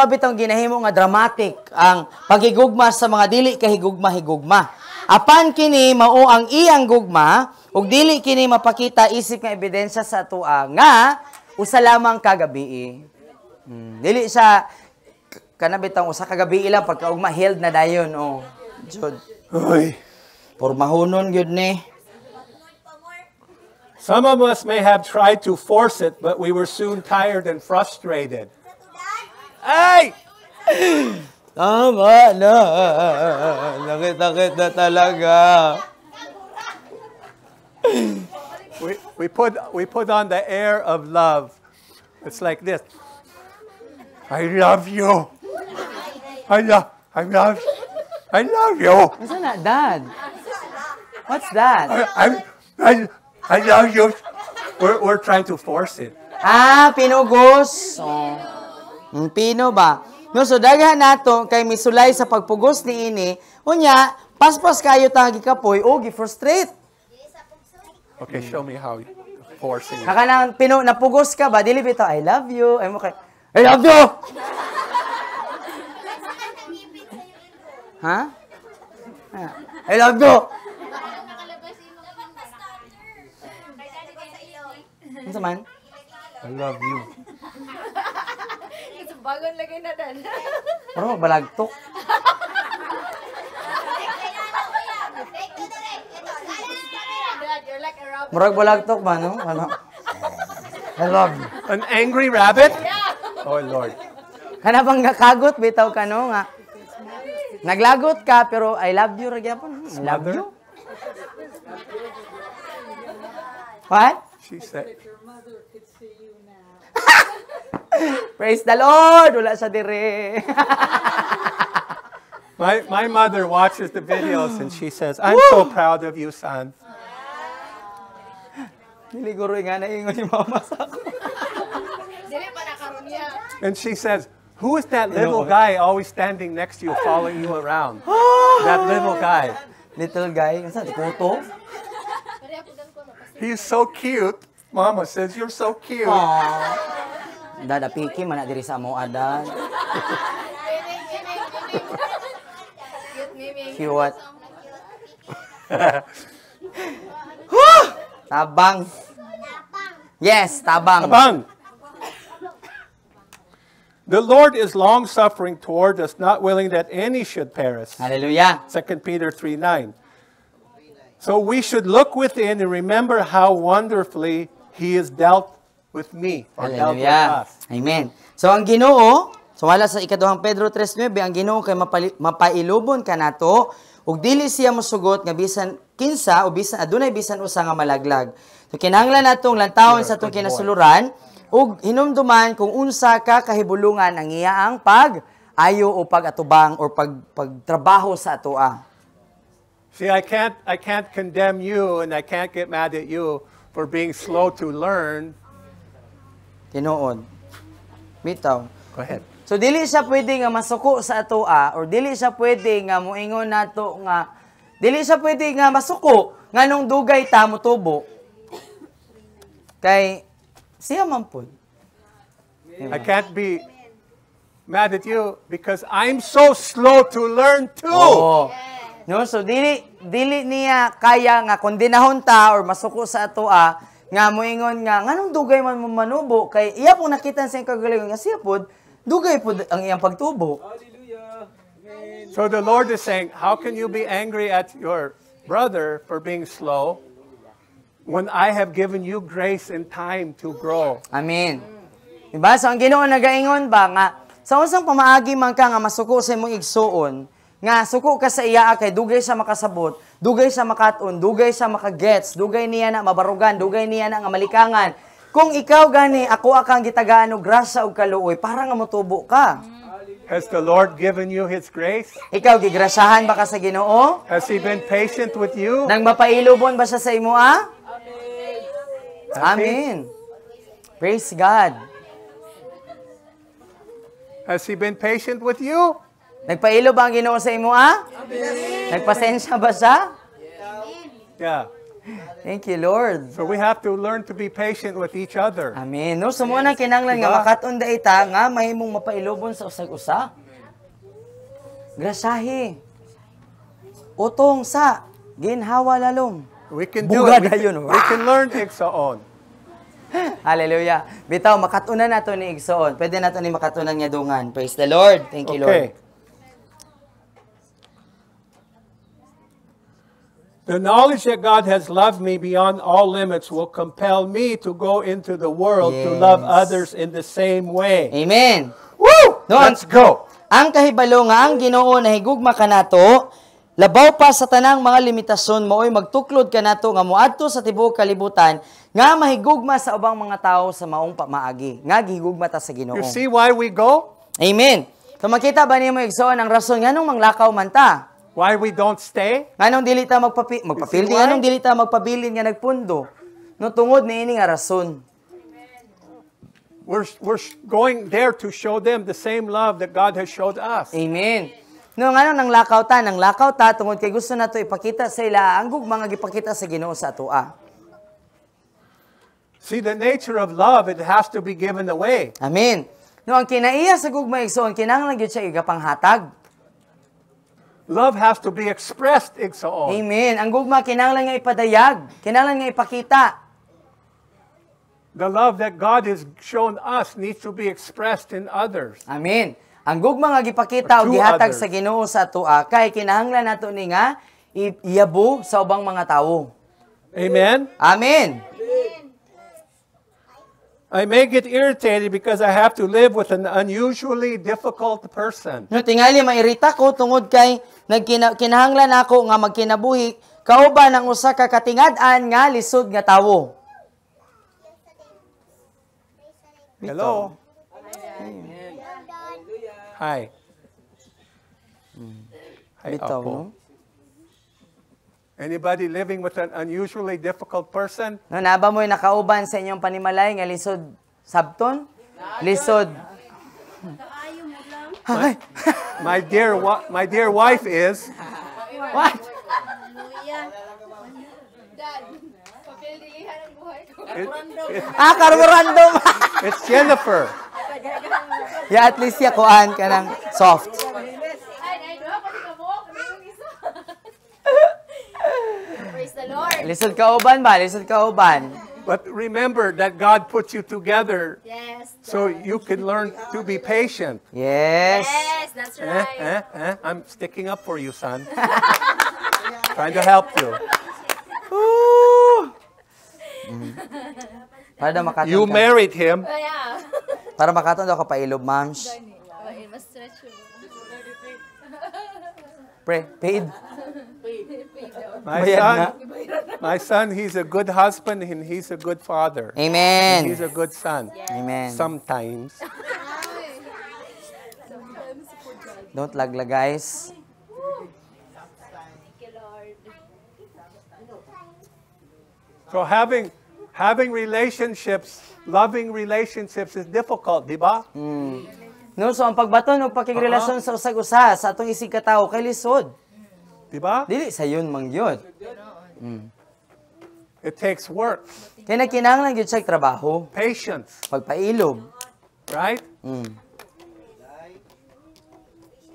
A: bitong ginahimo nga dramatic ang pagigugma sa mga dili kahigugma-higugma. Apan kini mao ang iyang gugma ug dili kini mapakita isip nga ebidensya sa atoa nga usa lamang kagabi. Dili siya kana bitong usa kagabi lang pagkaugma healed na dayon oh. Jud.
B: Oy.
A: Pormahonon gyud ni.
B: Some of us may have tried to force it, but we were soon tired and frustrated. Hey!
A: Tama na. Nakit na talaga.
B: We put on the air of love. It's like this. I love you. I love you.
A: What's that, Dad? What's that?
B: I love you. We're trying to force it.
A: Pinugos. Oh. Pino ba? No, so daghan nato kay misulay sa pagpugos ni ini. Unya, paspas kayo tagi kapoy o gi-frustrate.
B: Okay, show me how you forcing it.
A: Kakanang napugos ka ba? Dili bitaw, I love you. Ay mo kay, I love you! Ha? I love you! Ano man?
B: I love you.
C: Bagon lagi na dan.
A: Pero balagtok.
C: Dad, you're like a rabbit.
A: Murag balagtok ba, no? Ano? I love you.
B: An angry rabbit? Oh, Lord.
A: Kana bang kagot bitaw ka no nga. Naglagot ka pero I love you ra gyapon. I love
B: Mother?
A: you. What?
B: She said,
A: Praise the Lord. Wala sa dire.
B: my mother watches the videos and she says, I'm so proud of you, son.
A: Dili guro nga naingon ni mama sa ako.
C: Dili pa nakaroon niya.
B: And she says, who is that little guy always standing next to you, following you around? That little guy.
A: Little guy, unsa di kuto?
B: He's so cute. Mama says, you're so cute.
A: Dada piki man na diri sa mo ada. Cute. Tabang. Yes, tabang.
B: Abang. The Lord is long-suffering toward us, not willing that any should perish.
A: Hallelujah.
B: 2 Peter 3:9. So we should look within and remember how wonderfully He has dealt with me, or dealt with
A: Hallelujah.
B: us.
A: Amen. So ang Ginoo, so wala sa ikaduhang Pedro 3:9, ang Ginoo kay mapailubon ka nato ug dili siya mosugot nga bisan kinsa o bisan adunay bisan usa nga malaglag. So kinahanglan natong lantawon sa atong kinasuluran ug hinumduman kung unsa ka kahibulungan ang iyaang pag-ayo o pag-atubang or pagtrabaho sa atoa.
B: See, I can't condemn you and I can't get mad at you for being slow to learn.
A: Tinuod. Bitaw.
B: Go ahead.
A: So dili siya pwede nga masuko sa atoa or dili siya pwede nga moingon nato nga dili siya pwede nga masuko nganong dugay ta motubo. Kay siya man pud.
B: I can't be mad at you because I'm so slow to learn too.
A: Oo. No, so dili niya kaya nga kondenahon ta or masuko sa atoa nga moingon nga nganong dugay man mo manubo kay iya pong nakita sa iyang kagalingon nga siya pud dugay pud ang iyang pagtubo.
B: So the Lord is saying, how can you be angry at your brother for being slow when I have given you grace and time to grow?
A: Amen. Diba? So ang Ginoo nagaingon ba nga sa unsang pamaagi man ka nga masuko sa imong igsuon, nga suko ka sa iya kay dugay sa makasabot, dugay sa makaton, dugay sa makagets, dugay niya na mabarugan, dugay niya na nga malikangan. Kung ikaw gani ako akang gitagaan og grasya ug kaluoy para nga motubo ka.
B: Has the Lord given you His grace?
A: Ikaw gigrasyahan ba ka sa Ginoo?
B: Has He been patient with you?
A: Nang mapailubon ba siya sa imo Amen. Praise God.
B: Has He been patient with you?
A: Nagpailo ba ang Ginoo sa imo Nagpasensya ba siya?
B: Yeah.
A: Thank you, Lord.
B: So we have to learn to be patient with each other.
A: Amen. No, sumo nang kinahanglan nga makaton da ita nga mahimong mapailubon sa usag-usa. Grasahi. Utong sa ginhawa lalom.
B: We can do
A: Bugad
B: it.
A: na yun.
B: We can learn Igsoon.
A: Hallelujah. Bitaw makatunan nato ni igsoon. Pwede nato ni makatunan nga dungan. Praise the Lord. Thank you,
B: Okay.
A: Lord.
B: The knowledge that God has loved me beyond all limits will compel me to go into the world to love others in the same way.
A: Amen.
B: Woo!
A: No,
B: Let's go.
A: Ang kahibalo nga ang Ginoo nahigugma kanato, labaw pa sa tanang mga limitasyon maoy magtuklod kanato nga moadto sa tibuok kalibutan nga mahigugma sa ubang mga tao sa maong pamaagi. Nga gihigugma ta sa Ginoo.
B: You see why we go?
A: Amen. So makita ba nimo igsoon ang rason nganong manglakaw man ta?
B: Why we don't stay?
A: Nganong dili ta magpapildi,
B: why?
A: nganong dili ta magpabilin nga nagpundo? No tungod niini nga rason.
B: We're going there to show them the same love that God has showed us.
A: Amen. No nganong nanglakaw ta tungod kay gusto nato ipakita sa ila ang gugma nga gipakita sa Ginoo sa atoa.
B: See, the nature of love, it has to be given away.
A: Amen. No ang kinaiya sa gugma igsoon kinahanglan gyud siya igapanghatag.
B: Love has to be expressed, Igsoon.
A: Amen. Ang gugma kinahanglan nga ipadayag, kinahanglan nga ipakita.
B: The love that God has shown us needs to be expressed in others.
A: Amen. Ang gugma nga gipakita o
B: To
A: gihatag
B: others.
A: sa Ginoo sa atoa kay kinahanglan nato ni nga iyabo sa ubang mga tawo.
B: Amen?
A: Amen.
B: I may get irritated because I have to live with an unusually difficult person.
A: No tingali mairita ko tungod kay kinahanglan ako nga magkinabuhi kauban ang usa ka katingad-an nga lisod nga tawo.
B: Hello? Hi. Hi,
A: Bitaw,
B: Apo.
A: no?
B: Anybody living with an unusually difficult person?
A: No, naba mo'y nakauban sa inyong panimalay nga lisod sabton? Lisod.
B: My dear wife is.
A: What?
C: Dad, papildilihan ang buhay ko.
A: Random.
B: It's Jennifer.
A: Ya at least ya kuan kanang soft.
C: Ay, doha pati ka mo. Kanang isa. Praise the Lord.
A: Lisod ka uban ba? Lisod ka uban.
B: But remember that God put you together
C: Yes.
B: so you can learn to be patient.
A: Yes.
C: Yes, that's right.
B: I'm sticking up for you, son. Trying to help you.
A: Para makaton
B: You
A: ka.
B: married him.
C: Oh, yeah.
A: Para makaton daw ka pa-ilob, mams.
C: Mas stretch mo.
A: Paid.
B: My
A: Bayad
B: son,
A: na.
B: my son, he's a good husband and he's a good father.
A: Amen.
B: He's a good son.
A: Amen.
B: Sometimes.
A: Don't lagla, guys.
C: Thank you, Lord.
B: So having relationships, loving relationships is difficult, di ba?
A: No, so ang pagbaton og pakigrelasyon sa usag-usa sa atong isig katawo kay lisod.
B: Di ba?
A: Dili sayon man gyud.
B: It takes work,
A: Kay nagkinahanglan gyud siya trabaho,
B: patience,
A: pagpailob,
B: right?
A: mm,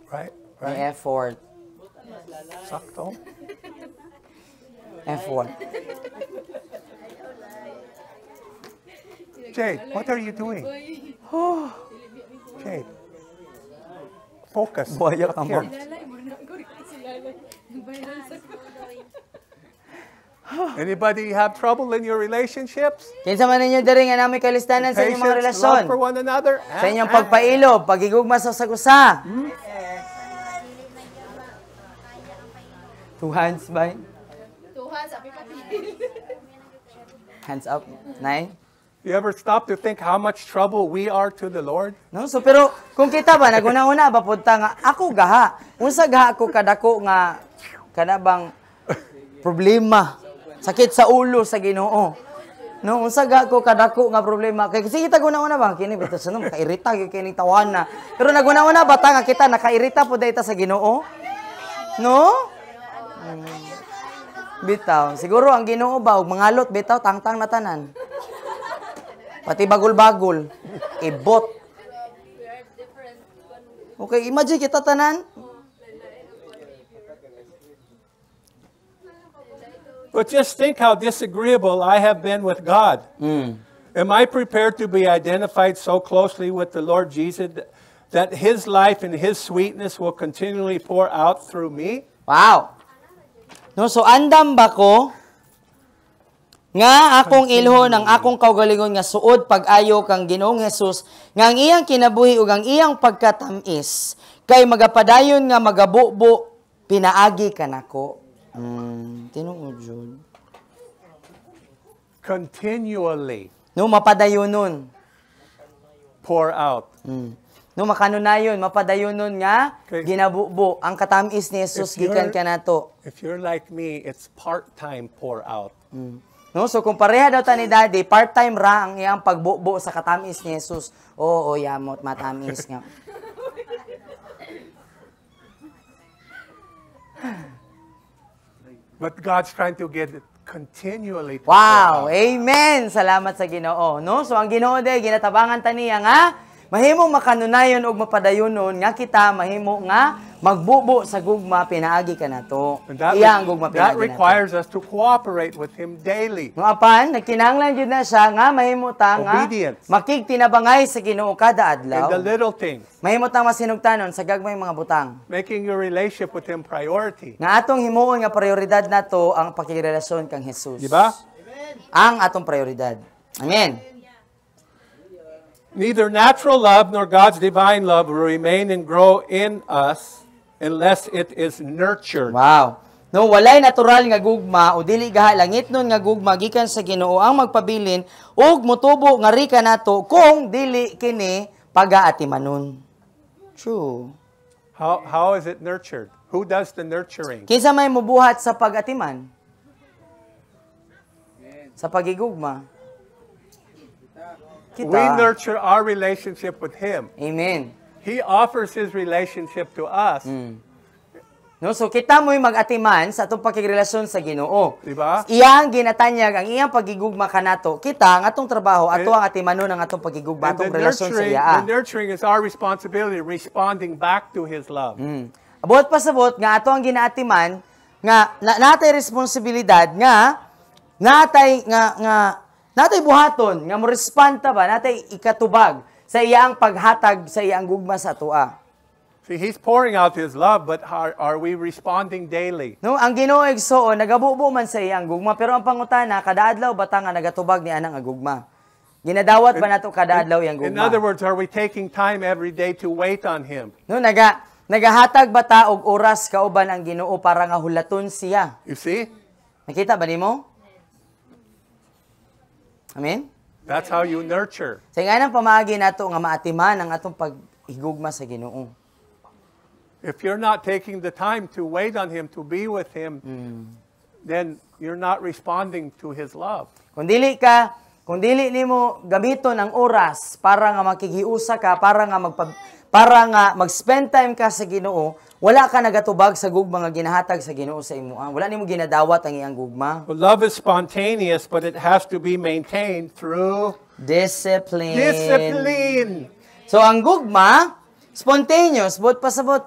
B: Right?
A: may
B: Right?
A: effort,
B: Sakto.
A: effort.
B: Jade, what are you doing? Jade. Focus.
A: Buhaya ka mo.
B: Here. Anybody have trouble in your relationships?
A: Kinsa man ninyo diri nga nami kalistanan sa inyong mga
B: Patience,
A: relasyon,
B: love for one another?
A: sa inyong pagpailob, pagigugma sa usag-usa. Two hands ba?
C: Tuhan, sabi pa
A: Hands up. Nay.
B: You ever stop to think how much trouble we are to the Lord?
A: No, so pero kung kita ba naguna-una ba punta nga ako gaha. Unsa gaha ako kadako nga kana bang problema, sakit sa ulo sa Ginoo. No, unsa gaha ko kadako nga problema kay kasi kita guna-una ba kini bitaw sa nung kairita gyud kini tawana. Pero naguna-una ba ta nga kita nakairita pud dayta sa Ginoo? No? Bitaw, siguro ang Ginoo ba og mangalot bitaw tangtang na tanan. Pati bagol-bagol, ibot. Okay, imagine kita tanan.
B: But just think how disagreeable I have been with God. Am I prepared to be identified so closely with the Lord Jesus that His life and His sweetness will continually pour out through me?
A: Wow. No, so andam ba ko nga akong ilhon ang akong kaugalingon nga suod pag-ayo kang Ginoong Hesus nga ang iyang kinabuhi ug ang iyang pagkatamis kay magapadayon nga magabubo pinaagi kanako. Tinuod jud.
B: Continually
A: No mapadayonon.
B: pour out.
A: No makanunayon mapadayonon nga
B: Okay.
A: ginabubo ang katamis ni Hesus
B: If you're-
A: gikan kanato.
B: If you're like me, it's part-time pour out.
A: No, so kung pareha daw ta ni Daddy, part-time ra ang iyang pagbubo sa katamis ni Jesus. Oo, yamot, matamis nga.
B: But God's trying to get it continually to
A: Wow,
B: pour out.
A: amen. Salamat sa Ginoo. No, so ang Ginoo day ginatabangan ta niya nga mahimong makanunayon og mapadayonon nga kita mahimo nga magbubo sa gugma pinaagi kanato.
B: And that,
A: Iya ang gugma
B: that
A: pinaagi nato.
B: requires us to cooperate with Him daily.
A: No apan nagkinahanglan gyud na siya nga mahimo ta nga
B: Obedience.
A: makigtinabangay sa Ginoo kada
B: In the
A: adlaw.
B: little things,
A: Mahimo ta masinugtanon sa gagmay mga butang.
B: making your relationship with Him priority.
A: Nga atong himuon nga prioridad nato ang pakirelasyon kang Jesus.
B: Di ba?
A: Ang atong prioridad. Amen.
B: Neither natural love nor God's divine love will remain and grow in us unless it is nurtured.
A: Wow. No, walay natural nga gugma o dili gaha langit nun nga gugma gikan sa Ginoo ang magpabilin ug mutubo nga rika nato kung dili kini pagaatimanon. True.
B: How is it nurtured? Who does the nurturing?
A: Kinsa may mubuhat sa pagatiman? Sa pagigugma. Kita.
B: We nurture our relationship with Him.
A: Amen.
B: He offers His relationship to us.
A: No, so kita mo'y mag-atiman sa atong pakigrelasyon sa Ginoo.
B: Diba?
A: Iyang ginatanyag ang iyang pagigugma kanato. Kita ang atong trabaho ato ang atimanon ang atong pagigugma,
B: And
A: atong relasyon sa iya.
B: the nurturing is our responsibility, responding back to His love.
A: Abot pasabot nga ato ang ginaatiman nga natay responsibilidad nga natay buhaton nga mo respond ta ba natay ikatubag sa iyang paghatag sa iyang gugma sa atoa.
B: See, He's pouring out His love, but are we responding daily?
A: No, ang Ginoo igsoon nagabubo man sa iyang gugma pero ang pangutana kada adlaw bata nga nagatubag ni anang gugma. Ginadawat ba nato kada adlaw iyang
B: In
A: gugma?
B: other words, are we taking time every day to wait on Him?
A: No, nagahatag bata og oras kauban ang Ginoo para nga hulaton siya.
B: You see?
A: Nakita ba nimo? Amen.
B: That's how you nurture.
A: Sa nga nang pamaagi nato nga maatiman ang atong pag-higugma sa Ginoo.
B: If you're not taking the time to wait on Him, to be with Him, then you're not responding to His love.
A: Kung dili nimo gamiton ang oras para nga makikiusa ka, para nga mag-spend time ka sa Ginoo, wala ka nagatubag sa gugma nga ginahatag sa Ginoo sa imo. Wala nimo ginadawat ang iyang gugma.
B: Well, love is spontaneous, but it has to be maintained through
A: Discipline.
B: discipline.
A: So ang gugma, spontaneous, but pasabot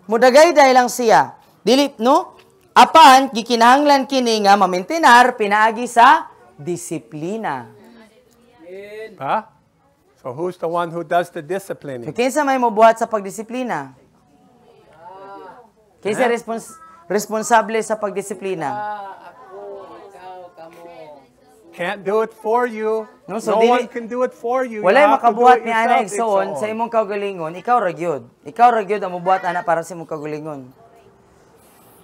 A: mudagay-day lang siya. Dili no? Apan gikinahanglan kini nga ma-maintainer pinaagi sa disiplina.
B: Huh? So who's the one who does the
A: So,
B: disciplining?
A: kinsa may mobuhat sa pagdisiplina? Kinsa responsable sa pagdisiplina?
B: Can't do it for you.
A: No, so
B: No
A: dili-
B: one can do it for you.
A: Walay
B: You have to do
A: makabuhat
B: it
A: ni ana
B: yourself.
A: igsoon
B: It's
A: sa
B: all.
A: imong kaugalingon, ikaw ra gyud. Ikaw ra gyud ang mobuhat ana para sa imong kaugalingon.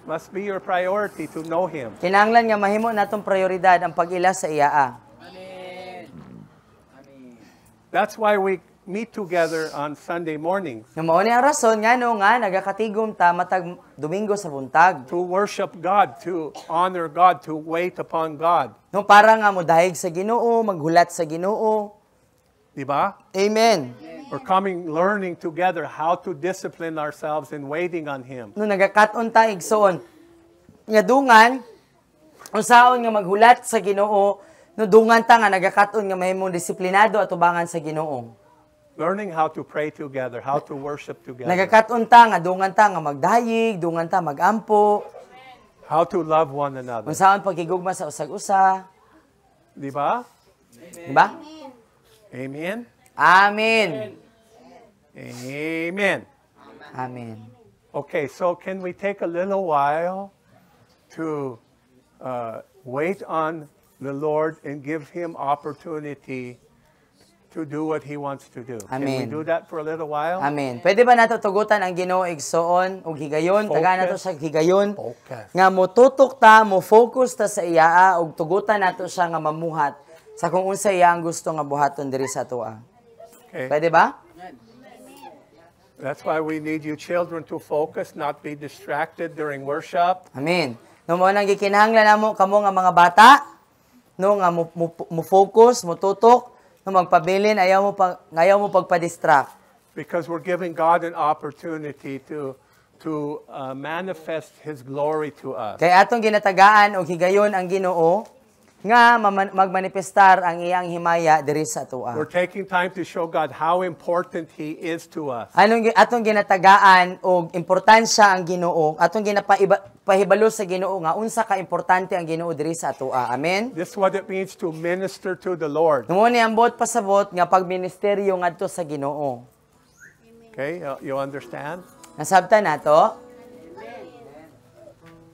B: Must be your priority to know Him.
A: Kinahanglan nga mahimo natong prioridad ang pag-ila sa iyaa.
B: That's why we meet together on Sunday mornings
A: Nga mao ni ang rason ngano nga nagakatigom ta matag Domingo sa buntag.
B: to worship God, to honor God, to wait upon God.
A: No para nga modahig sa Ginoo, maghulat sa Ginoo.
B: Di ba?
A: Amen.
B: We're learning together how to discipline ourselves in waiting on Him.
A: No nagakat-on ta igsoon. Nga dungan unsaon nga maghulat sa Ginoo, no dungan ta nga nagakat-on nga mahimong disiplinado at tubangan sa Ginoo.
B: Learning how to pray together, how to worship together,
A: Nagakat-on ta nga dungan ta nga magdayig, dungan ta magampo,
B: how to love one another.
A: unsaon pagkigugma sa usag-usa,
B: Di ba?
A: di ba?
B: Amen?
A: Amen.
B: Amen.
A: Amen.
B: Okay, so can we take a little while to wait on the Lord and give Him opportunity to do what He wants to do? Can we
A: Amen.
B: do that for a little while?
A: Amen. Pwede ba nato tugutan ang Ginoo igsoon ug higayon, taga nato sa higayon
B: Focus.
A: nga motutok ta, mo focus ta sa iyaa ug tugutan nato siya nga mamuhat sa kung unsa iya ang gusto nga buhaton diri sa atoa.
B: Okay.
A: Pwede ba?
B: That's why we need you children to focus, not be distracted during worship.
A: Amen. No mo nang gikinahanglan namo kamo nga mga bata no nga mo focus, mo tutok, no magpabilin ayaw mo pagpa-distract.
B: Because we're giving God an opportunity to manifest His glory to us.
A: Kay atong ginatagaan og higayon ang Ginoo nga magmanifestar ang iyang himaya diri sa atoa.
B: We're taking time to show God how important He is to us.
A: Atong ginatagaan og importansya ang Ginoo, atong ginapahibalo sa Ginoo nga unsa ka importante ang Ginoo diri sa atoa. Amen.
B: This is what it means to minister to the Lord.
A: Numo ni ambot pasabot nga pagministeryo ngadto sa Ginoo.
B: Okay, you understand?
A: Nasabtan nato?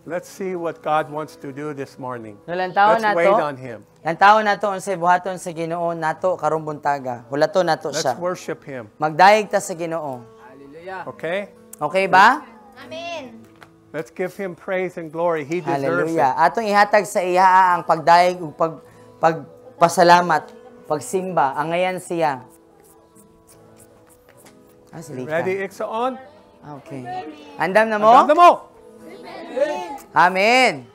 B: Let's see what God wants to do this morning.
A: No lantaon
B: Let's wait
A: nato.
B: on Him.
A: Lantaon nato unsay buhaton sa Ginoo nato karong buntaga. Hulaton nato
B: Let's
A: siya.
B: worship Him.
A: Magdayeg ta sa Ginoo.
B: Okay?
A: Okay ba?
C: Amen.
B: Let's give Him praise and glory. He deserves
A: Hallelujah.
B: it.
A: Atong ihatag sa iya ang pagdayeg ug pagpasalamat, pagsimba. Angayan siya. Silika.
B: Ready, Iksaon?
A: Okay. Andam na mo?
B: Andam na mo!
A: Amen.